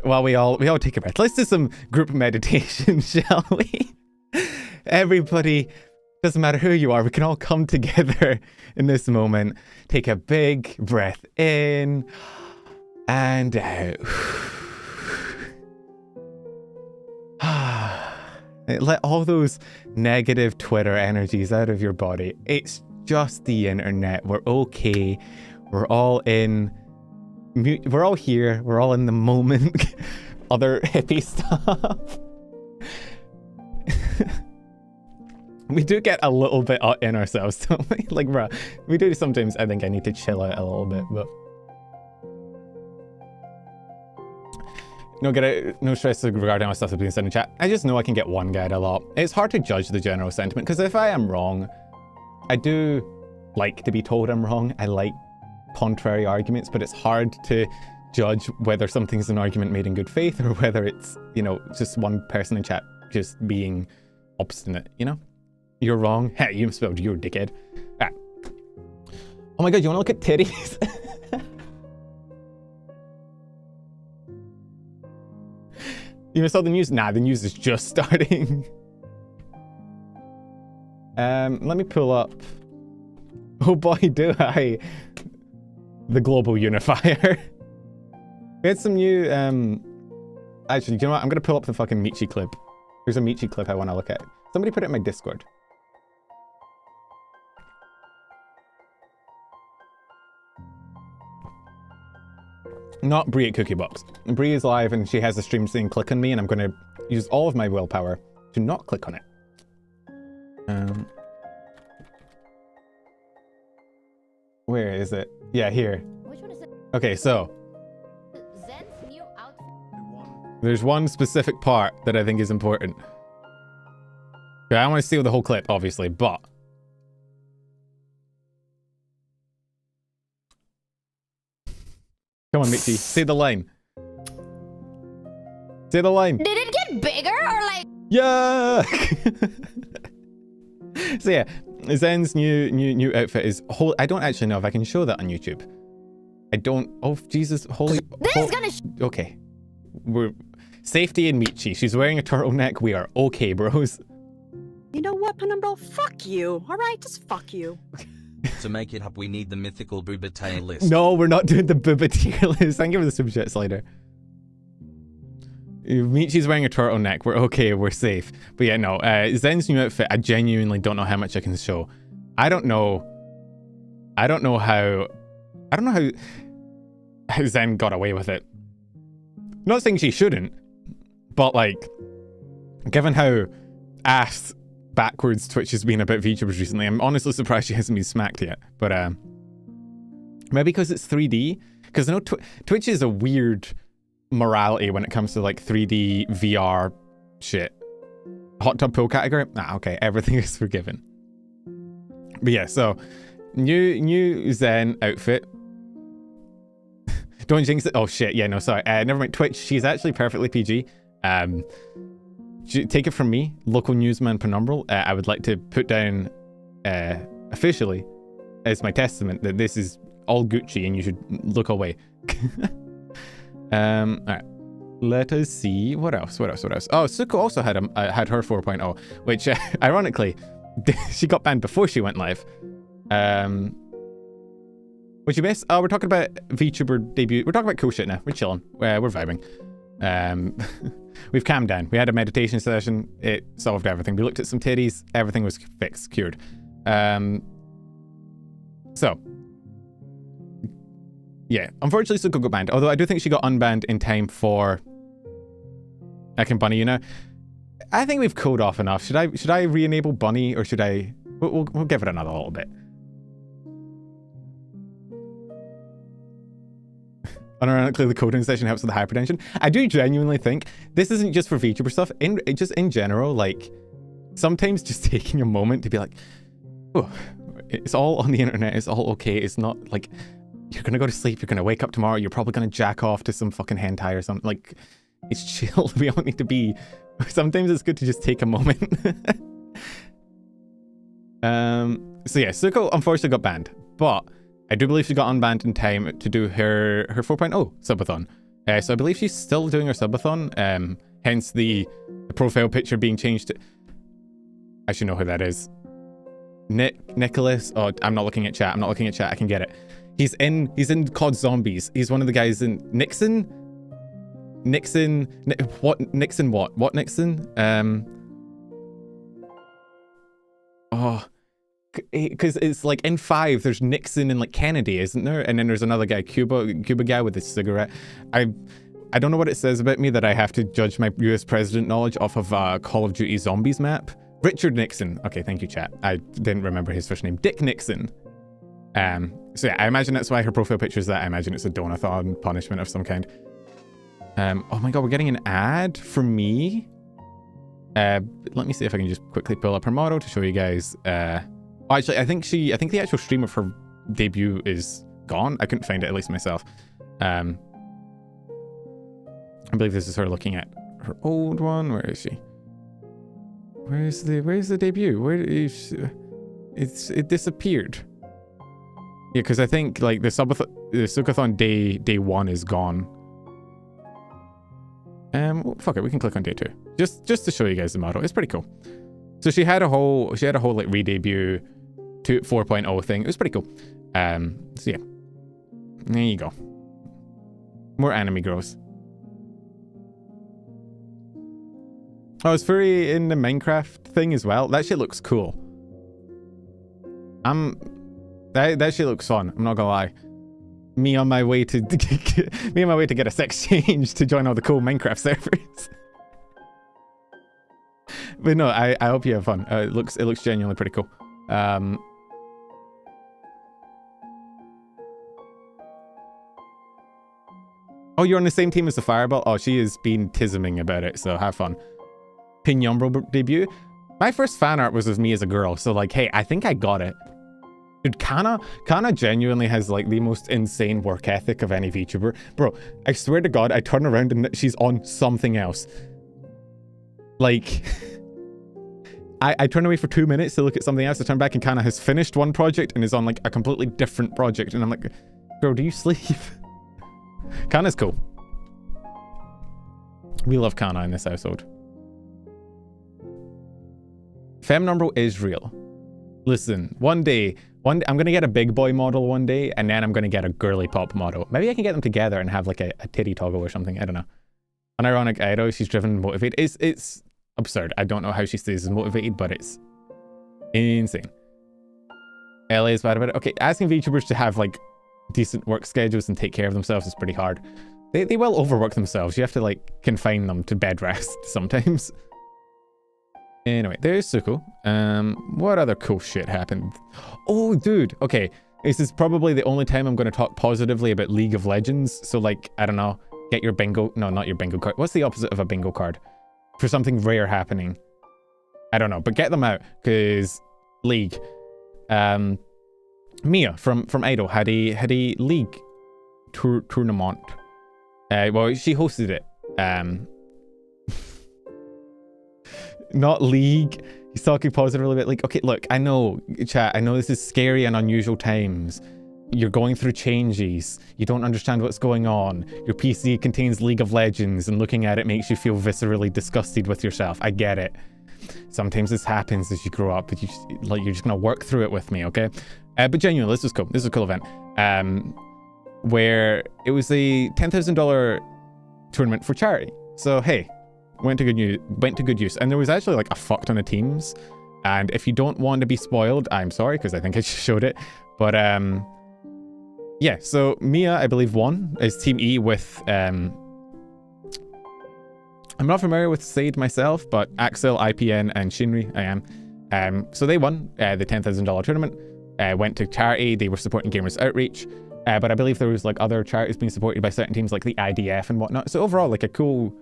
While we all take a breath. Let's do some group meditation, shall we? Everybody, doesn't matter who you are, we can all come together in this moment. Take a big breath in and out. Let all those negative Twitter energies out of your body. It's just the internet. We're okay. We're all in. We're all here. We're all in the moment. Other hippie stuff. We do get a little bit in ourselves, don't we? Like, bruh, we do sometimes. I think I need to chill out a little bit, but. No stress regarding all stuff that's being said in chat. I just know I can get one guide a lot. It's hard to judge the general sentiment, because if I am wrong, I do like to be told I'm wrong. I like contrary arguments, but it's hard to judge whether something's an argument made in good faith or whether it's, you know, just one person in chat just being obstinate, you know? You're wrong. Hey, you spelled you're a dickhead. Ah. Oh my god, you want to look at titties? You saw the news? Nah, the news is just starting. Let me pull up. Oh boy, do I. The global unifier. We had some new, actually, do you know what? I'm gonna pull up the fucking Michi clip. There's a Michi clip I want to look at. Somebody put it in my Discord. Not Brie at Cookie Box. Brie is live and she has a stream saying click on me, and I'm going to use all of my willpower to not click on it. Where is it? Yeah, here. Which one is it? Okay, so Zen's new outfit. there's one specific part that I think is important. Okay, I don't want to steal the whole clip, obviously, but come on, Michi, say the line. Say the line. Did it get bigger or like? Yeah. So yeah, Zen's new outfit is whole. I don't actually know if I can show that on YouTube. I don't. Oh Jesus, holy. This is gonna. Okay, we're safety and Michi. She's wearing a turtleneck. We are okay, bros. You know what, Penumbra? Fuck you. All right, just fuck you. To make it up, we need the mythical booba tail list. No, we're not doing the booba tier list. Thank you for the super chat slider. If Michi's wearing a turtleneck, we're okay, we're safe. But yeah, no, Zen's new outfit, I genuinely don't know how much I can show. I don't know how Zen got away with it. Not saying she shouldn't, but like, given how ass backwards Twitch has been about VTubers recently, I'm honestly surprised she hasn't been smacked yet. But maybe because it's 3D, because I know Twitch is a weird morality when it comes to like 3D VR shit. Hot tub pool category? Ah, okay, everything is forgiven. But yeah, so new Zen outfit. Don't jinx it. Oh shit, yeah, no, sorry. Never mind. Twitch, she's actually perfectly PG. Take it from me, local newsman Penumbral. I would like to put down officially as my testament that this is all Gucci and you should look away. All right, let us see what else. Oh, Suko also had her 4.0, which ironically she got banned before she went live. What you miss? Oh, we're talking about VTuber debut. We're talking about cool shit now. We're chilling. We're vibing. We've calmed down. We had a meditation session. It solved everything. We looked at some titties. Everything was fixed, cured. So yeah, unfortunately Suko got banned. Although I do think she got unbanned in time for I Can Bunny You Now. I think we've cooled off enough. Should I re-enable Bunny or should I? We'll give it another little bit. Unironically, the coding session helps with the hypertension. I do genuinely think this isn't just for VTuber stuff. Just in general, like sometimes just taking a moment to be like, oh, it's all on the internet. It's all okay. It's not like you're gonna go to sleep. You're gonna wake up tomorrow. You're probably gonna jack off to some fucking hentai or something. Like, it's chill. We all need to be. Sometimes it's good to just take a moment. So yeah, Suko unfortunately got banned, but I do believe she got unbanned in time to do her 4.0 subathon. So I believe she's still doing her subathon. Hence the profile picture being changed to. I should know who that is. Nicholas. Oh, I'm not looking at chat. I can get it. He's in COD Zombies. He's one of the guys in Nixon. What Nixon? Oh, because it's like in 5 there's Nixon and like Kennedy, isn't there? And then there's another guy, Cuba guy with a cigarette. I don't know what it says about me that I have to judge my US president knowledge off of Call of Duty Zombies map. Richard Nixon. Okay, thank you, chat. I didn't remember his first name. Dick Nixon. So yeah, I imagine that's why her profile picture is that. I imagine it's a donathon punishment of some kind. Oh my god, we're getting an ad for me. Let me see if I can just quickly pull up her model to show you guys. Actually, I think the actual stream of her debut is gone. I couldn't find it, at least myself. I believe this is her looking at her old one. Where is she? Where's the debut? Where is it disappeared? Yeah, because I think like the Sukathon day 1 is gone. Well, fuck it, we can click on day 2 just to show you guys the model. It's pretty cool. So she had a whole like re-debut to 4.0 thing. It was pretty cool. So yeah, there you go. More anime girls. Oh, is Furry in the Minecraft thing as well? That shit looks cool. That shit looks fun. I'm not gonna lie. Me on my way to get a sex change to join all the cool Minecraft servers. But no, I hope you have fun. It looks genuinely pretty cool. Oh, you're on the same team as the Fireball? Oh, she has been tisming about it, so have fun. Pinyumbro debut. My first fan art was of me as a girl, so like, hey, I think I got it. Dude, Kana genuinely has like the most insane work ethic of any VTuber. Bro, I swear to God, I turn around and she's on something else. Like, I turn away for 2 minutes to look at something else. I turn back and Kana has finished one project and is on like a completely different project. And I'm like, girl, do you sleep? Kana's cool. We love Kana in this household. Femnumbro is real. Listen, one day, I'm going to get a big boy model one day, and then I'm going to get a girly pop model. Maybe I can get them together and have like a titty toggle or something. I don't know. Unironic idol, she's driven and motivated. It's absurd. I don't know how she stays motivated, but it's insane. LA is bad about it. Okay, asking VTubers to have like decent work schedules and take care of themselves is pretty hard. They will overwork themselves. You have to like confine them to bed rest sometimes. Anyway, there's Suko. What other cool shit happened? Oh, dude. Okay, this is probably the only time I'm going to talk positively about League of Legends. So, like, I don't know, get your bingo... No, not your bingo card. What's the opposite of a bingo card? For something rare happening. I don't know, but get them out, because League. Mia from Idol had a League tournament. Well, she hosted it. Not League. He's talking positively about like, okay, look, I know, chat, I know this is scary and unusual times. You're going through changes. You don't understand what's going on. Your PC contains League of Legends and looking at it makes you feel viscerally disgusted with yourself. I get it. Sometimes this happens as you grow up, but you're just gonna work through it with me, okay? But genuinely, this was cool. This was a cool event. Where it was a $10,000 tournament for charity. So hey, went to good use, and there was actually like a fuck ton of teams. And if you don't want to be spoiled, I'm sorry, because I think I just showed it. But yeah, so Mia, I believe, won as Team E with I'm not familiar with Sade myself, but Axel, IPN, and Shinri, I am. So they won the $10,000 tournament. Went to charity. They were supporting Gamers Outreach. But I believe there was like other charities being supported by certain teams like the IDF and whatnot. So overall, like a cool,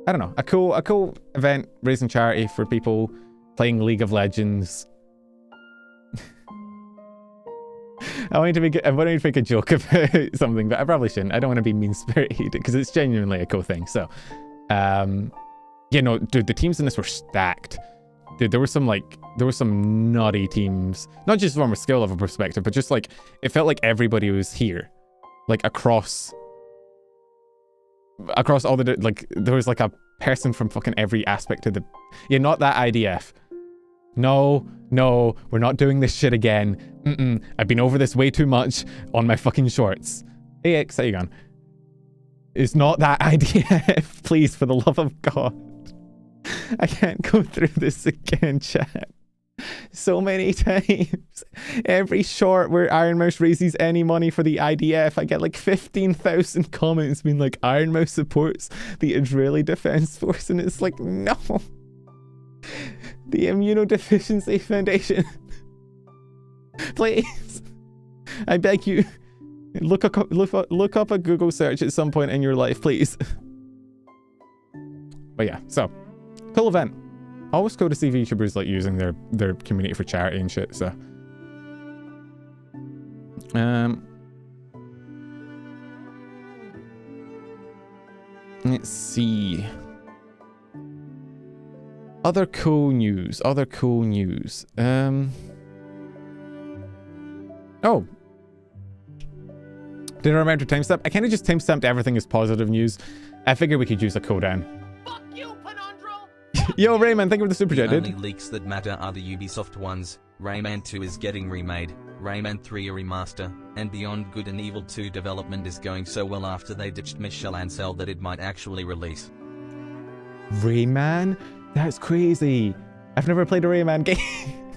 I don't know, a cool event raising charity for people playing League of Legends. I wanted to make a joke about something, but I probably shouldn't. I don't want to be mean-spirited because it's genuinely a cool thing. So, yeah, no, dude, the teams in this were stacked. Dude, there were some nutty teams, not just from a skill level perspective, but just like, it felt like everybody was here, like across all the, like, there was like a person from fucking every aspect of the, yeah, not that IDF. No, we're not doing this shit again. I've been over this way too much on my fucking shorts. AX, how you going? It's not that IDF, please, for the love of God. I can't go through this again, chat. So many times. Every short where Iron Mouse raises any money for the IDF, I get like 15,000 comments being like, Iron Mouse supports the Israeli Defense Force, and it's like, no. The Immunodeficiency Foundation. Please. I beg you. Look up a Google search at some point in your life, please. But yeah, so cool event. Always cool to see VTubers like using their community for charity and shit. So, let's see. Other cool news. Oh. Did I remember to timestamp? I kind of just timestamped everything as positive news. I figured we could use a cooldown. Fuck you, Penandro! Yo, Rayman, thank you for the super chat, The only dude. leaks that matter are the Ubisoft ones. Rayman 2 is getting remade, Rayman 3 a remaster, and Beyond Good and Evil 2 development is going so well after they ditched Michel Ancel that it might actually release. Rayman? That's crazy. I've never played a Rayman game.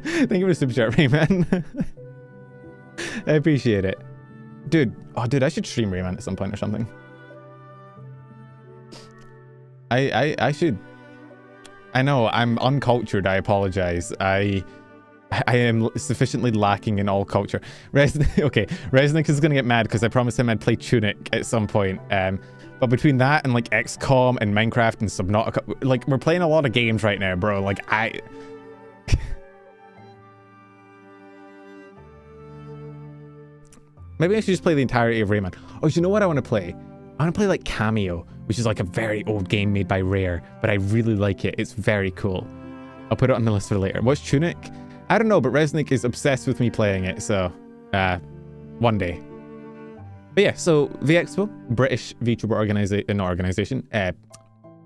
Thank you for the super chat, Rayman. I appreciate it. Dude, I should stream Rayman at some point or something. I should. I know, I'm uncultured, I apologize. I am sufficiently lacking in all culture. Okay, Resnick is gonna get mad because I promised him I'd play Tunic at some point. But between that and like XCOM and Minecraft and Subnautica, like we're playing a lot of games right now, bro. Like maybe I should just play the entirety of Rayman. Oh, you know what I want to play? I want to play like Cameo, which is like a very old game made by Rare, but I really like it. It's very cool. I'll put it on the list for later. What's Tunic? I don't know, but Resnick is obsessed with me playing it, so one day. But yeah, so the Expo, British VTuber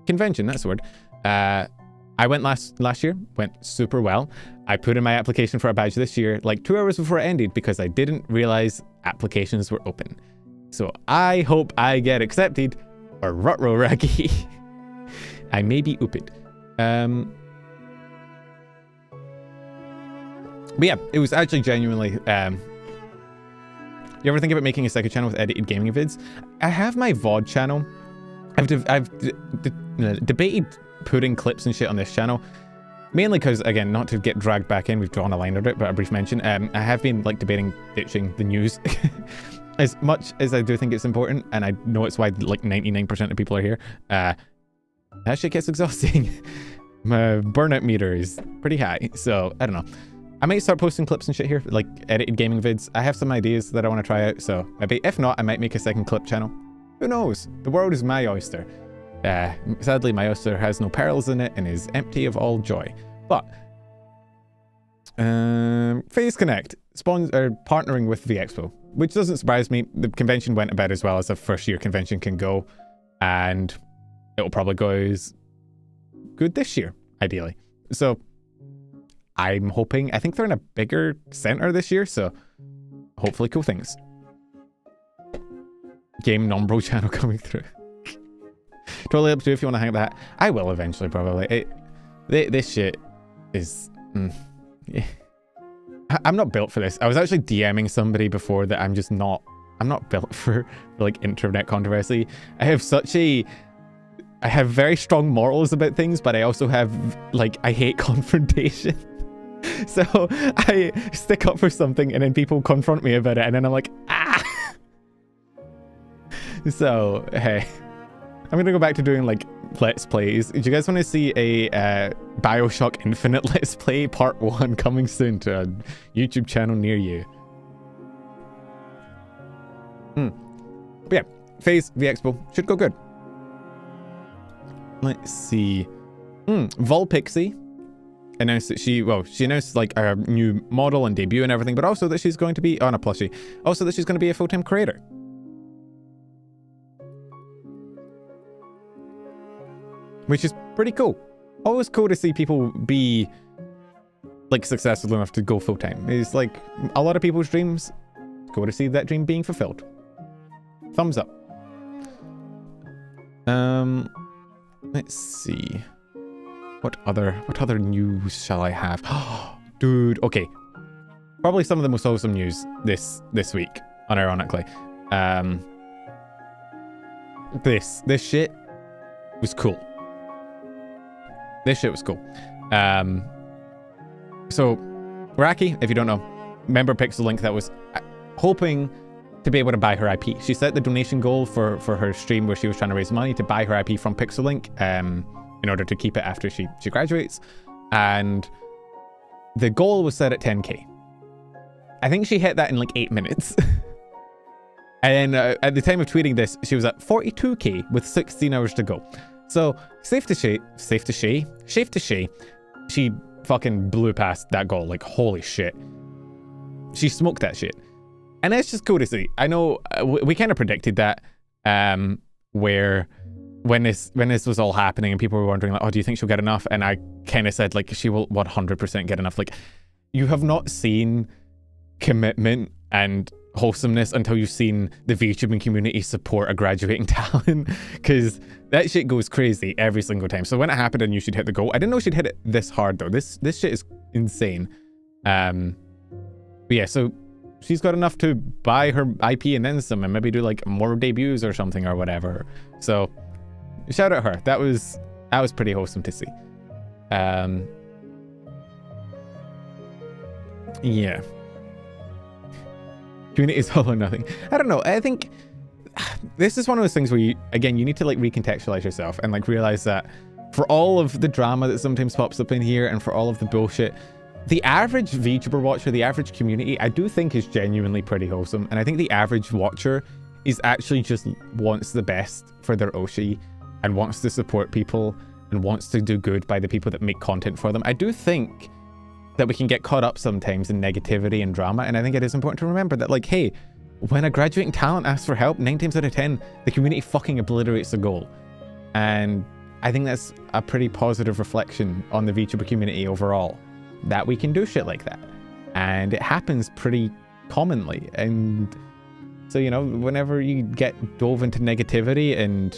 convention, that's the word. I went last year, went super well. I put in my application for a badge this year, like 2 hours before it ended, because I didn't realize applications were open. So I hope I get accepted, or rutro raggy. I may be ooped. But yeah, it was actually genuinely, you ever think about making a second channel with edited gaming vids? I have my VOD channel. I've debated putting clips and shit on this channel, mainly because, again, not to get dragged back in, we've drawn a line under it, but a brief mention. I have been like debating ditching the news as much as I do think it's important, and I know it's why like 99% of people are here. That shit gets exhausting. My burnout meter is pretty high, so I don't know. I might start posting clips and shit here, like edited gaming vids. I have some ideas that I want to try out, so maybe if not, I might make a second clip channel. Who knows? The world is my oyster. Sadly, my oyster has no pearls in it and is empty of all joy. But Phase Connect partnering with the Expo, which doesn't surprise me. The convention went about as well as a first-year convention can go, and it'll probably go as good this year, ideally. So I'm hoping, I think they're in a bigger center this year, so hopefully cool things. Game Nombro channel coming through. Totally up to you if you want to hang that. I will eventually, probably. This shit is... yeah. I'm not built for this. I was actually DMing somebody before that I'm not built for like internet controversy. I have very strong morals about things, but I also have, like, I hate confrontation. So I stick up for something and then people confront me about it and then I'm like, ah! So, hey. I'm gonna go back to doing, like, Let's Plays. Do you guys want to see a Bioshock Infinite Let's Play Part 1 coming soon to a YouTube channel near you? But yeah, Phase, the Expo, should go good. Let's see. Volpixie announced that she announced, like, a new model and debut and everything, but also that she's going to be on a plushie. Also that she's going to be a full-time creator. Which is pretty cool. Always cool to see people be, like, successful enough to go full-time. It's like a lot of people's dreams. It's cool to see that dream being fulfilled. Thumbs up. Let's see. What other news shall I have? Dude, okay. Probably some of the most awesome news this week, unironically. This shit was cool. This shit was cool. So, Raki, if you don't know, member Pixel that was hoping to be able to buy her IP. She set the donation goal for her stream where she was trying to raise money to buy her IP from Pixel in order to keep it after she graduates. And the goal was set at 10k. I think she hit that in like 8 minutes. And at the time of tweeting this, she was at 42k with 16 hours to go. So, safe to say, she fucking blew past that goal. Like, holy shit. She smoked that shit. And it's just cool to see. I know we kind of predicted that, where when this was all happening and people were wondering, like, oh, do you think she'll get enough? And I kind of said, like, she will 100% get enough. Like, you have not seen commitment and wholesomeness until you've seen the VTubing community support a graduating talent, because that shit goes crazy every single time. So when it happened and you should hit the goal, I didn't know she'd hit it this hard though. This shit is insane. But yeah, so she's got enough to buy her IP and then some, and maybe do like more debuts or something or whatever. So shout out her. That was pretty wholesome to see. Yeah. Community is all or nothing. I don't know. I think this is one of those things where you, again, you need to like recontextualize yourself and like realize that for all of the drama that sometimes pops up in here and for all of the bullshit, the average VTuber watcher, the average community, I do think is genuinely pretty wholesome. And I think the average watcher is actually just wants the best for their Oshi and wants to support people and wants to do good by the people that make content for them. I do think that we can get caught up sometimes in negativity and drama. And I think it is important to remember that, like, hey, when a graduating talent asks for help, 9 times out of 10, the community fucking obliterates the goal. And I think that's a pretty positive reflection on the VTuber community overall, that we can do shit like that. And it happens pretty commonly. And so, you know, whenever you get dove into negativity and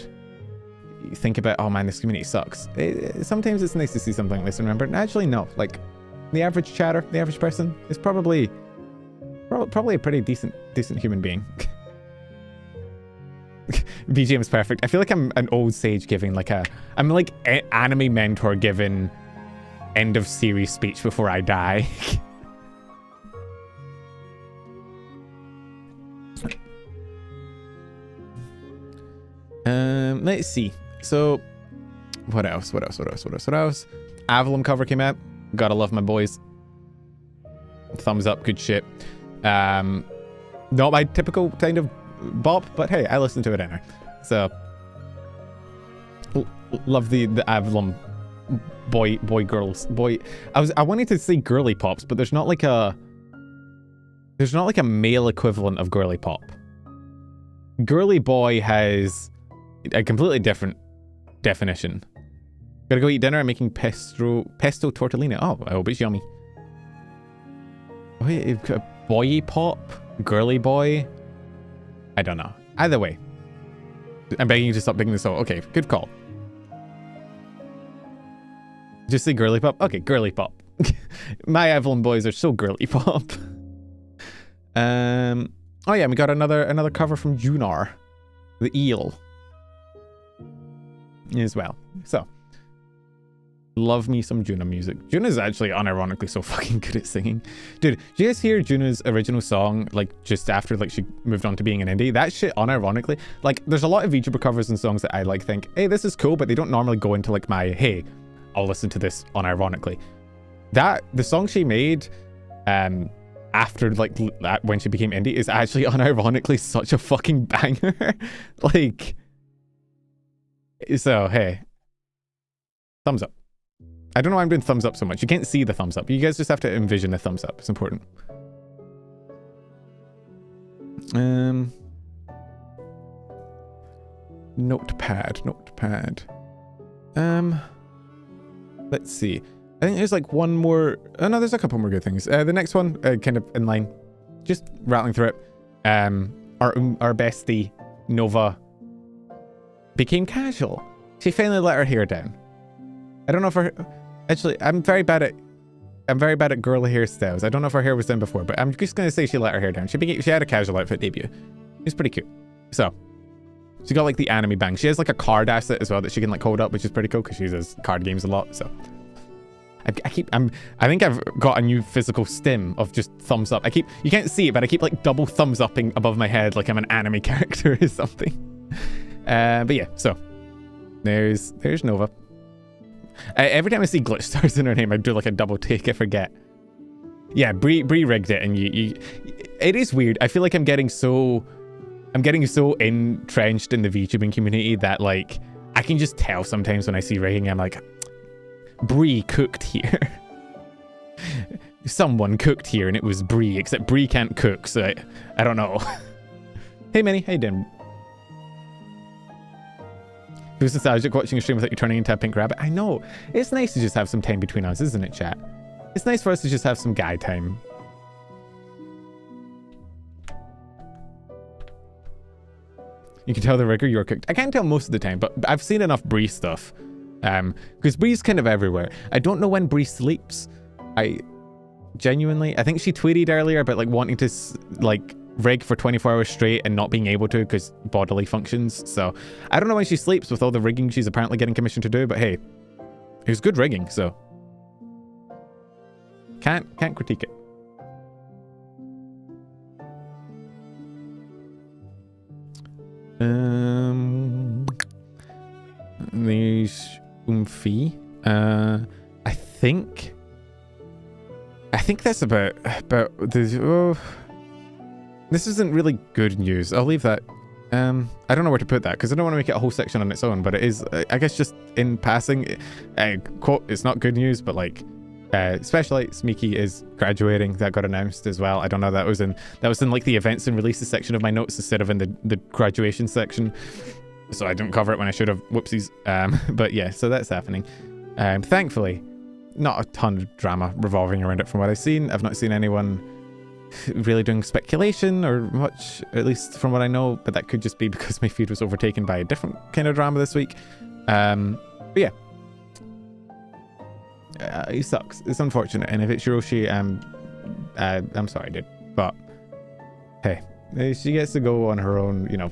you think about, oh man, this community sucks, sometimes it's nice to see something like this and remember, actually, no, like, the average chatter, the average person is probably a pretty decent human being. BGM is perfect. I feel like I'm an old sage giving like I'm like an anime mentor giving end of series speech before I die. Let's see. So what else? Avalon cover came out. Gotta love my boys. Thumbs up, good shit. Not my typical kind of bop, but hey, I listen to it anyway. So love the Avalon girls. I wanted to say girly pops, but there's not like a male equivalent of girly pop. Girly boy has a completely different definition. Gotta go eat dinner. I'm making pesto tortellini. Oh, I hope it's yummy. Wait, you've got a boy pop? Girly boy? I don't know. Either way. I'm begging you to stop picking this out. Okay, good call. Just say girly pop? Okay, girly pop. My Avalon boys are so girly pop. Oh yeah, we got another cover from Junar. The eel. As well. So. Love me some Juna music. Juna's actually unironically so fucking good at singing. Dude, did you guys hear Juna's original song, like, just after, like, she moved on to being an indie? That shit, unironically, like, there's a lot of VTuber covers and songs that I, like, think, hey, this is cool, but they don't normally go into, like, my, hey, I'll listen to this unironically. The song she made, after, like, when she became indie is actually unironically such a fucking banger. Like, so, hey. Thumbs up. I don't know why I'm doing thumbs up so much. You can't see the thumbs up. You guys just have to envision the thumbs up. It's important. Notepad. Let's see. I think there's like one more. Oh no, there's a couple more good things. The next one, kind of in line. Just rattling through it. Our bestie, Nova, became casual. She finally let her hair down. I don't know if her... Actually, I'm very bad at girl hairstyles. I don't know if her hair was done before, but I'm just going to say she let her hair down. She had a casual outfit debut. It's pretty cute. So, she got like the anime bang. She has like a card asset as well that she can like hold up, which is pretty cool because she uses card games a lot. So, I think I've got a new physical stim of just thumbs up. You can't see it, but I keep like double thumbs upping above my head like I'm an anime character or something. But yeah, so there's Nova. Every time I see glitch stars in her name, I do like a double take. I forget. Yeah, Bree rigged it, and it is weird. I feel like I'm getting so entrenched in the VTubing community that like I can just tell sometimes when I see rigging, I'm like, Bree cooked here. Someone cooked here, and it was Bree. Except Bree can't cook, so I don't know. Hey, Minnie, how you doing? It was nostalgic watching a stream without you turning into a pink rabbit. I know. It's nice to just have some time between us, isn't it, chat? It's nice for us to just have some guy time. You can tell the rigger you're cooked. I can't tell most of the time, but I've seen enough Bree stuff. Because Bree's kind of everywhere. I don't know when Bree sleeps. I think she tweeted earlier about like wanting to like rig for 24 hours straight and not being able to because bodily functions. So I don't know when she sleeps with all the rigging she's apparently getting commissioned to do, but hey, it was good rigging, so can't critique it. Niji Umfi. I think that's about the. Oh, this isn't really good news. I'll leave that. I don't know where to put that because I don't want to make it a whole section on its own. But it is, I guess, just in passing. Quote: "It's not good news, but like." Specialites Miki is graduating. That got announced as well. I don't know. That was in like the events and releases section of my notes instead of in the graduation section. So I didn't cover it when I should have. Whoopsies. But yeah, so that's happening. Thankfully, not a ton of drama revolving around it from what I've seen. I've not seen anyone really doing speculation or much, at least from what I know. But that could just be because my feed was overtaken by a different kind of drama this week. But yeah. It sucks. It's unfortunate, and if it's Hiroshi, I'm sorry, dude. But hey, she gets to go on her own, you know,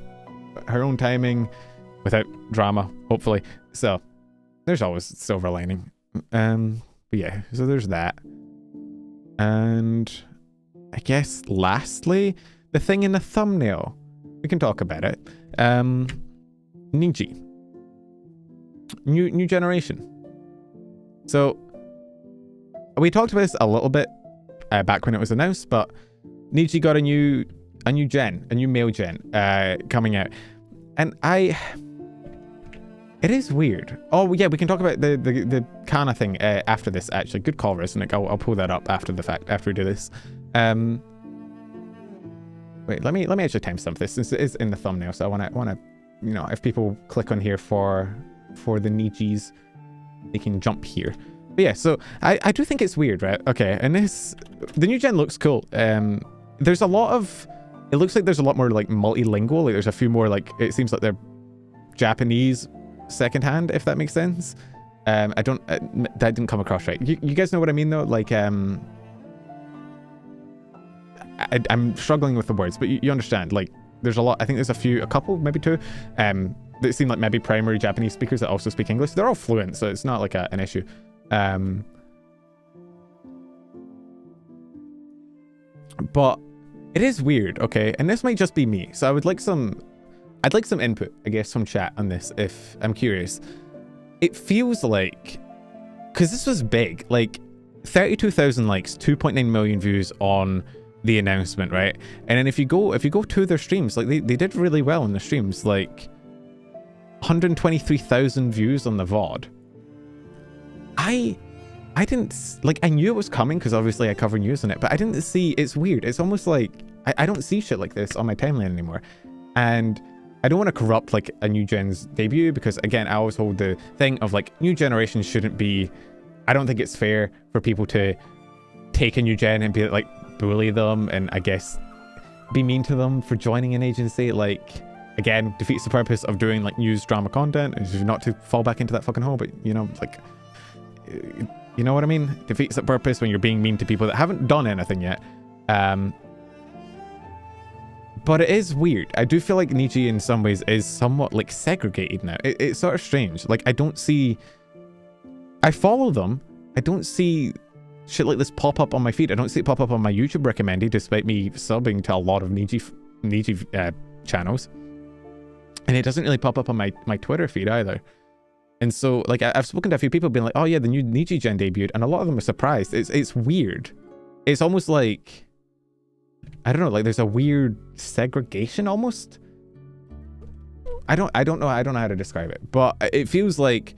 her own timing, without drama, hopefully. So there's always a silver lining. But yeah, so there's that, and I guess lastly, the thing in the thumbnail, we can talk about it. Niji, new generation. So. We talked about this a little bit back when it was announced, but Niji got a new gen, a new male gen coming out, and it is weird. Oh yeah, we can talk about the Kana thing after this. Actually, good call, Resnick. I'll pull that up after the fact, after we do this. Wait, let me actually timestamp this since it is in the thumbnail. So I wanna, you know, if people click on here for the Nijis, they can jump here. But yeah, so I do think it's weird, right? Okay, and the new gen looks cool. There's a lot of, it looks like there's a lot more like multilingual. Like there's a few more like, it seems like they're Japanese secondhand, if that makes sense. I don't, that didn't come across right. You guys know what I mean though? Like, I'm struggling with the words, but you understand. Like, there's a lot, I think there's a couple, maybe two, that seem like maybe primary Japanese speakers that also speak English. They're all fluent, so it's not like an issue. But it is weird, okay? And this might just be me. So I'd like some input, I guess, from chat on this, if I'm curious. It feels like, because this was big, like 32,000 likes, 2.9 million views on the announcement, right? And then if you go to their streams, like they did really well in the streams, like 123,000 views on the VOD. I didn't, like, I knew it was coming because obviously I cover news on it, but I didn't see, it's weird. It's almost like, I don't see shit like this on my timeline anymore. And I don't want to corrupt like a new gen's debut because again, I always hold the thing of like new generations shouldn't be, I don't think it's fair for people to take a new gen and be like, bully them and I guess be mean to them for joining an agency. Like, again, defeats the purpose of doing like news drama content, is not to fall back into that fucking hole, but you know, like, you know what I mean? Defeats the purpose when you're being mean to people that haven't done anything yet. But it is weird. I do feel like Niji in some ways is somewhat like segregated now. It's sort of strange. Like, I don't see, I follow them, I don't see shit like this pop up on my feed. I don't see it pop up on my YouTube recommended, despite me subbing to a lot of Niji channels. And it doesn't really pop up on my Twitter feed either. And so, like, I've spoken to a few people being like, oh yeah, the new Niji Gen debuted, and a lot of them are surprised. It's weird. It's almost like, I don't know, like there's a weird segregation almost. I don't know how to describe it, but it feels like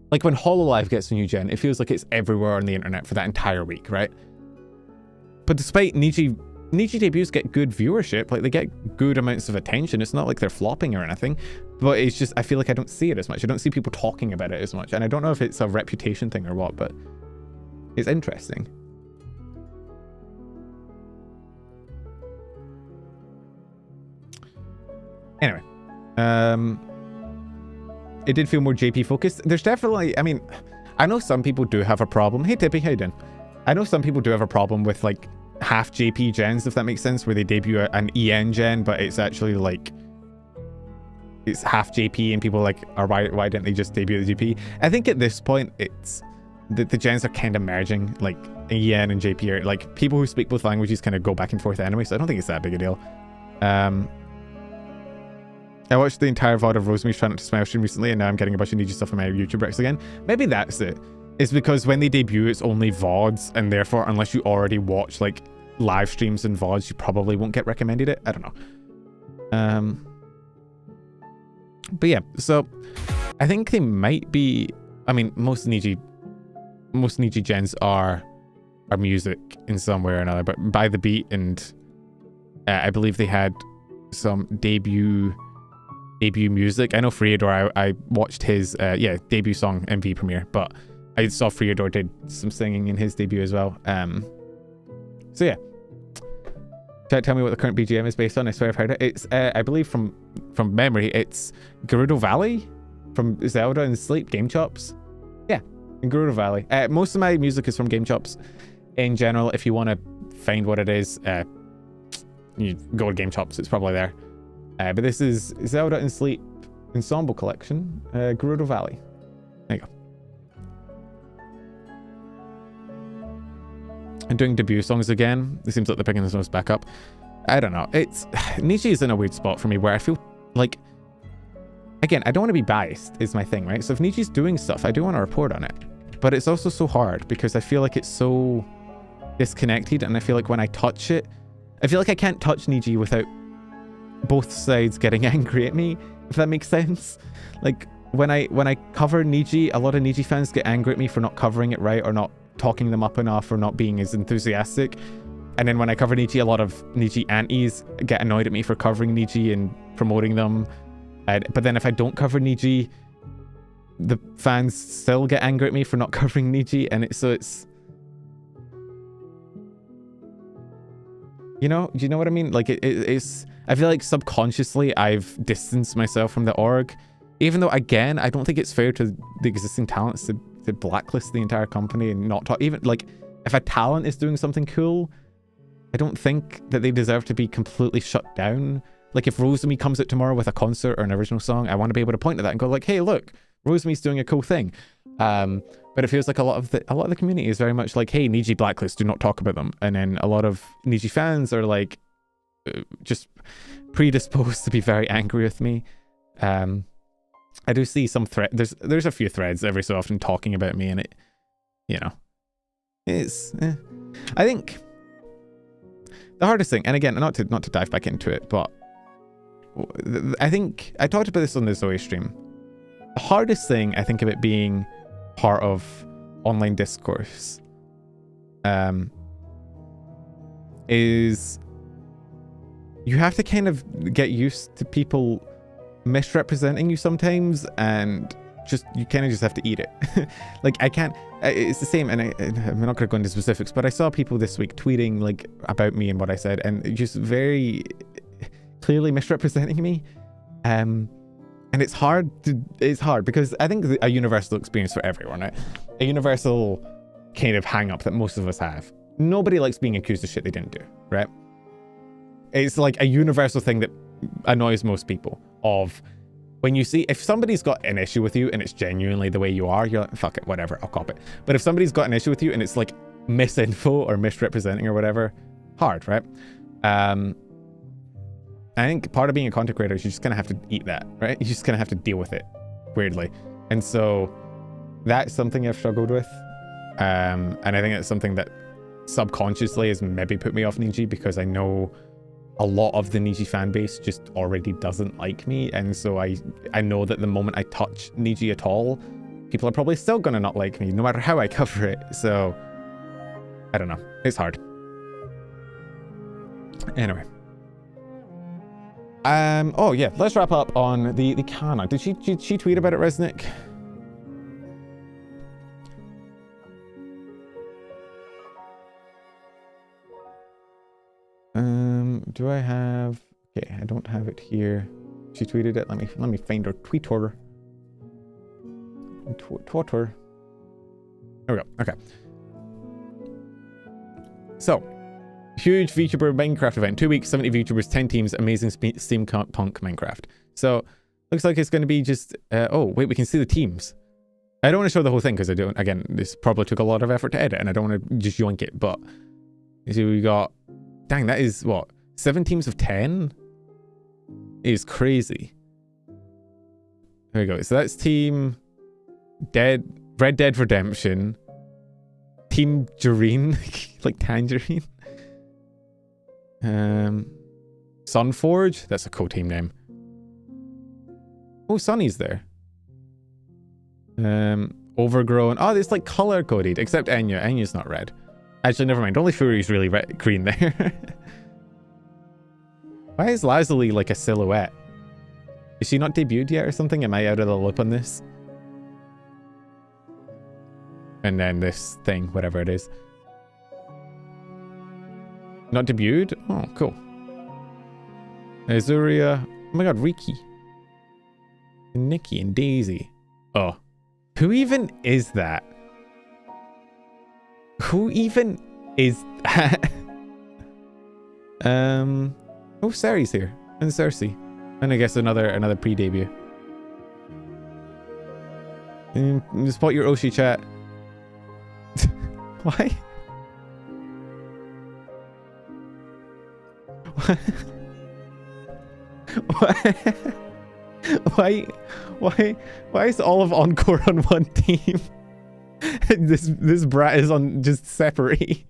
when Hololive gets a new gen, it feels like it's everywhere on the internet for that entire week, right? But despite Niji debuts get good viewership, like they get good amounts of attention. It's not like they're flopping or anything, but it's just, I feel like I don't see it as much. I don't see people talking about it as much. And I don't know if it's a reputation thing or what, but it's interesting. Anyway, it did feel more JP focused. There's definitely, I mean, I know some people do have a problem. Hey Tippy, how you doing? I know some people do have a problem with like half JP gens, if that makes sense, where they debut an EN gen, but it's actually like, it's half JP and people like, or why didn't they just debut the JP? I think at this point, it's, the gens are kind of merging, like EN and JP are, like people who speak both languages kind of go back and forth anyway, so I don't think it's that big a deal. I watched the entire VOD of Rosemary's Trying Not to Smile stream recently, and now I'm getting a bunch of Niji stuff on my YouTube Recs again. Maybe that's it. It's because when they debut, it's only VODs, and therefore, unless you already watch like live streams and VODs, you probably won't get recommended it. I don't know. But yeah, so I think they might be. I mean, most Niji gens are music in some way or another, but by the beat, and I believe they had some debut music. I know Freodore, I watched his debut song MV premiere, but I saw Freodore did some singing in his debut as well. So yeah, tell me what the current BGM is based on. I swear I've heard it. It's I believe from memory, it's Gerudo Valley from Zelda and Sleep. Game Chops, yeah, in Gerudo Valley. Most of my music is from Game Chops in general. If you want to find what it is, you go to Game Chops, it's probably there. But this is Zelda and Sleep Ensemble Collection, Gerudo Valley. There you go. And doing debut songs again. It seems like they're picking themselves back up. I don't know. It's Niji is in a weird spot for me where I feel like, again, I don't want to be biased is my thing, right? So if Niji's doing stuff, I do want to report on it. But it's also so hard because I feel like it's so disconnected, and I feel like when I touch it, I feel like I can't touch Niji without both sides getting angry at me, if that makes sense. Like when I cover Niji, a lot of Niji fans get angry at me for not covering it right, or not talking them up enough, or not being as enthusiastic. And then when I cover Niji, a lot of Niji antis get annoyed at me for covering Niji and promoting them. But then if I don't cover Niji, the fans still get angry at me for not covering Niji, and it's you know, do you know what I mean? Like it's I feel like subconsciously I've distanced myself from the org, even though again I don't think it's fair to the existing talents to blacklist the entire company and not talk. Even like if a talent is doing something cool, I don't think that they deserve to be completely shut down. Like if Rosemi comes out tomorrow with a concert or an original song, I want to be able to point to that and go like, hey, look, Rosemi's doing a cool thing. But it feels like a lot of the community is very much like, hey, Niji blacklist, do not talk about them. And then a lot of Niji fans are like just predisposed to be very angry with me. I do see some thread. There's a few threads every so often talking about me, and it, you know, it's. I think the hardest thing, and again, not to dive back into it, but I think I talked about this on the Zoe stream. The hardest thing I think of it being part of online discourse is you have to kind of get used to people misrepresenting you sometimes, and just you kind of just have to eat it. Like I can't, it's the same, and I'm not going to go into specifics, but I saw people this week tweeting like about me and what I said, and just very clearly misrepresenting me. And it's hard because I think a universal experience for everyone, right? A universal kind of hang up that most of us have. Nobody likes being accused of shit they didn't do, right? It's like a universal thing that annoys most people, of when you see, if somebody's got an issue with you and it's genuinely the way you are, you're like, fuck it, whatever, I'll cop it. But if somebody's got an issue with you and it's like misinfo or misrepresenting or whatever, hard, right? I think part of being a content creator is you're just gonna have to eat that, right? You're just gonna have to deal with it, weirdly. And so that's something I've struggled with. And I think it's something that subconsciously has maybe put me off Niji, because I know a lot of the Niji fan base just already doesn't like me. And so I know that the moment I touch Niji at all, people are probably still gonna not like me, no matter how I cover it. So I don't know, it's hard. Anyway. Oh yeah, let's wrap up on the Kana. Did she tweet about it, Resnick? Do I have? Okay, I don't have it here. She tweeted it. Let me find her Twitter. Twitter. There we go. Okay. So, huge VTuber Minecraft event. 2 weeks, 70 VTubers, 10 teams, amazing steampunk Minecraft. So, looks like it's going to be just... oh, wait, we can see the teams. I don't want to show the whole thing because I don't... Again, this probably took a lot of effort to edit, and I don't want to just yoink it, but... You see, we got... Dang, that is, what? 7 teams of 10? Is crazy. There we go. So that's Team Red Dead Redemption. Team Jareen, like Tangerine. Sunforge. That's a cool team name. Oh, Sunny's there. Overgrown. Oh, it's like color coded, except Enya. Enya's not red. Actually, never mind. Only Fury's really green there. Why is Lazuli like a silhouette? Is she not debuted yet or something? Am I out of the loop on this? And then this thing, whatever it is. Not debuted? Oh, cool. Azuria. Oh my god, Riki. And Nikki and Daisy. Oh. Who even is that? Who even is that? Oh, Ceri's here. And Cersei. And I guess another pre-debut. Spot your Oshi chat. Why? Why is all of Encore on one team? this brat is on just separate.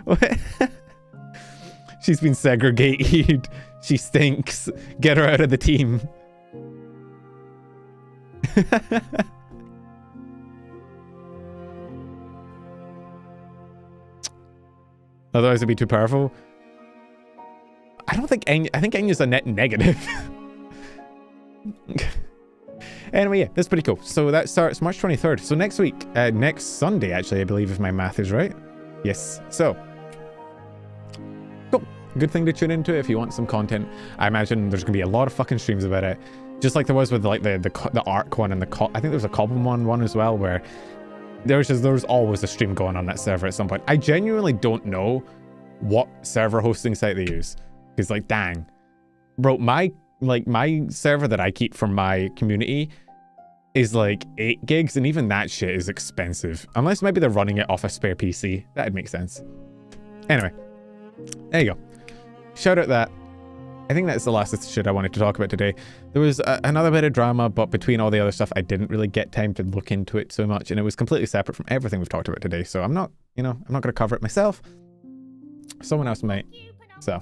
What? She's been segregated. She stinks. Get her out of the team. Otherwise it'd be too powerful. I don't think I think Enya's a net negative. Anyway, yeah, that's pretty cool. So that starts March 23rd. So next week, next Sunday, actually, I believe, if my math is right. Yes. So, cool. Good thing to tune into if you want some content. I imagine there's gonna be a lot of fucking streams about it, just like there was with like the Arc one and I think there was a Cobblemon one as well, where there's always a stream going on that server at some point. I genuinely don't know what server hosting site they use, because like, dang, bro, my server that I keep for my community is like 8 gigs, and even that shit is expensive. Unless maybe they're running it off a spare PC. That'd make sense. Anyway, there you go. Shout out that. I think that's the last of the shit I wanted to talk about today. There was another bit of drama, but between all the other stuff, I didn't really get time to look into it so much, and it was completely separate from everything we've talked about today. So I'm not going to cover it myself. Someone else might. So,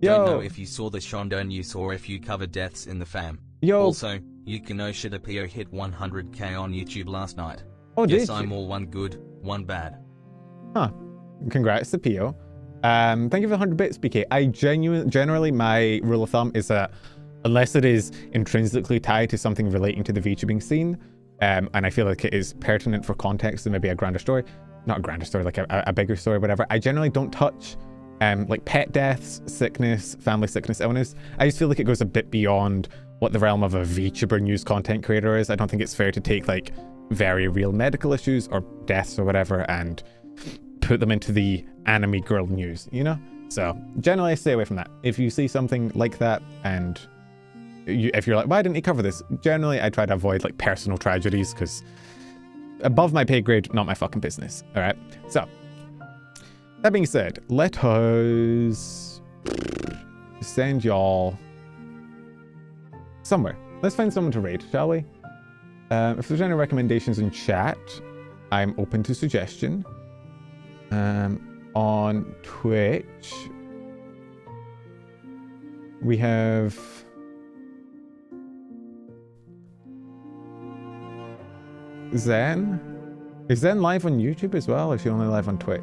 yo. Don't know if you saw the Shondo news or if you covered deaths in the fam. Yo. Also, Yukino Shidapio hit 100k on YouTube last night. Oh, yes, did I'm you? all one good, one bad. Huh. Congrats to Pio. Thank you for the 100 bits, BK. Generally, my rule of thumb is that unless it is intrinsically tied to something relating to the VTubing scene, and I feel like it is pertinent for context and maybe a grander story, not a grander story, like a bigger story, whatever, I generally don't touch like pet deaths, sickness, family sickness, illness. I just feel like it goes a bit beyond what the realm of a VTuber news content creator is. I don't think it's fair to take like very real medical issues or deaths or whatever and put them into the anime girl news, you know? So generally I stay away from that. If you see something like that and if you're like, why didn't he cover this? Generally I try to avoid like personal tragedies, because above my pay grade, not my fucking business. All right. So that being said, let us send y'all somewhere. Let's find someone to raid, shall we? If there's any recommendations in chat, I'm open to suggestion. On Twitch, we have Zen. Is Zen live on YouTube as well, or is she only live on Twitch?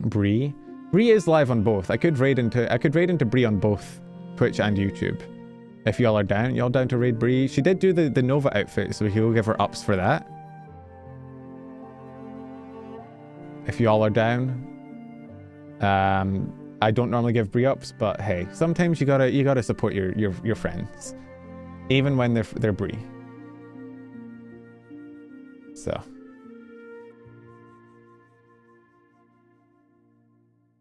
Bree is live on both. I could raid into Bree on both Twitch and YouTube. If y'all are down, y'all down to raid Bree? She did do the Nova outfit, so we can go give her ups for that. If y'all are down. I don't normally give Bree ups, but hey, sometimes you gotta support your friends, even when they're Bree. So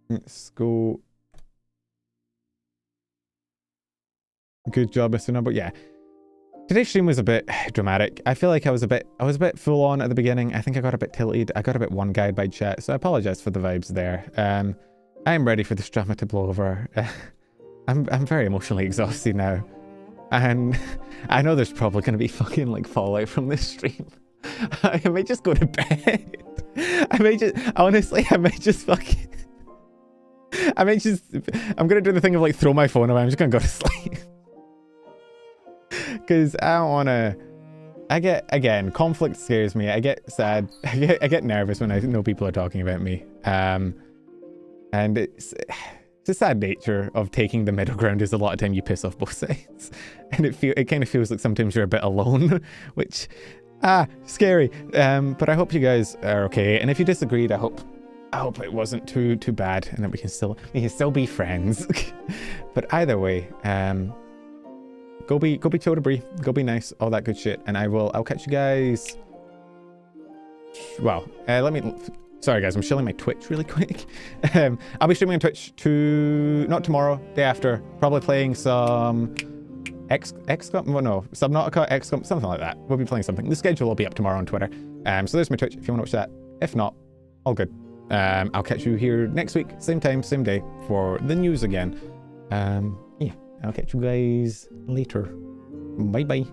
let's go. Good job, Mr. Number. Yeah, today's stream was a bit dramatic. I feel like I was a bit full on at the beginning. I think I got a bit tilted. I got a bit one-guyed by chat, so I apologize for the vibes there. I am ready for this drama to blow over. I'm very emotionally exhausted now. And I know there's probably going to be fucking like fallout from this stream. I may just go to bed. Honestly, I may just fucking... I'm going to do the thing of like throw my phone away. I'm just going to go to sleep. Because I don't want to... Again, conflict scares me. I get sad. I get nervous when I know people are talking about me. And it's a sad nature of taking the middle ground is a lot of time you piss off both sides. And it kind of feels like sometimes you're a bit alone, which, scary. But I hope you guys are okay. And if you disagreed, I hope it wasn't too bad and that we can still be friends. But either way, go be chill to breathe, go be nice, all that good shit. And I'll catch you guys. Well, sorry guys, I'm showing my Twitch really quick. I'll be streaming on Twitch not tomorrow, day after, probably playing some XCOM, well, no, Subnautica, XCOM, something like that. We'll be playing something. The schedule will be up tomorrow on Twitter. So there's my Twitch if you want to watch that. If not, all good. I'll catch you here next week, same time, same day for the news again. Yeah, I'll catch you guys later. Bye bye.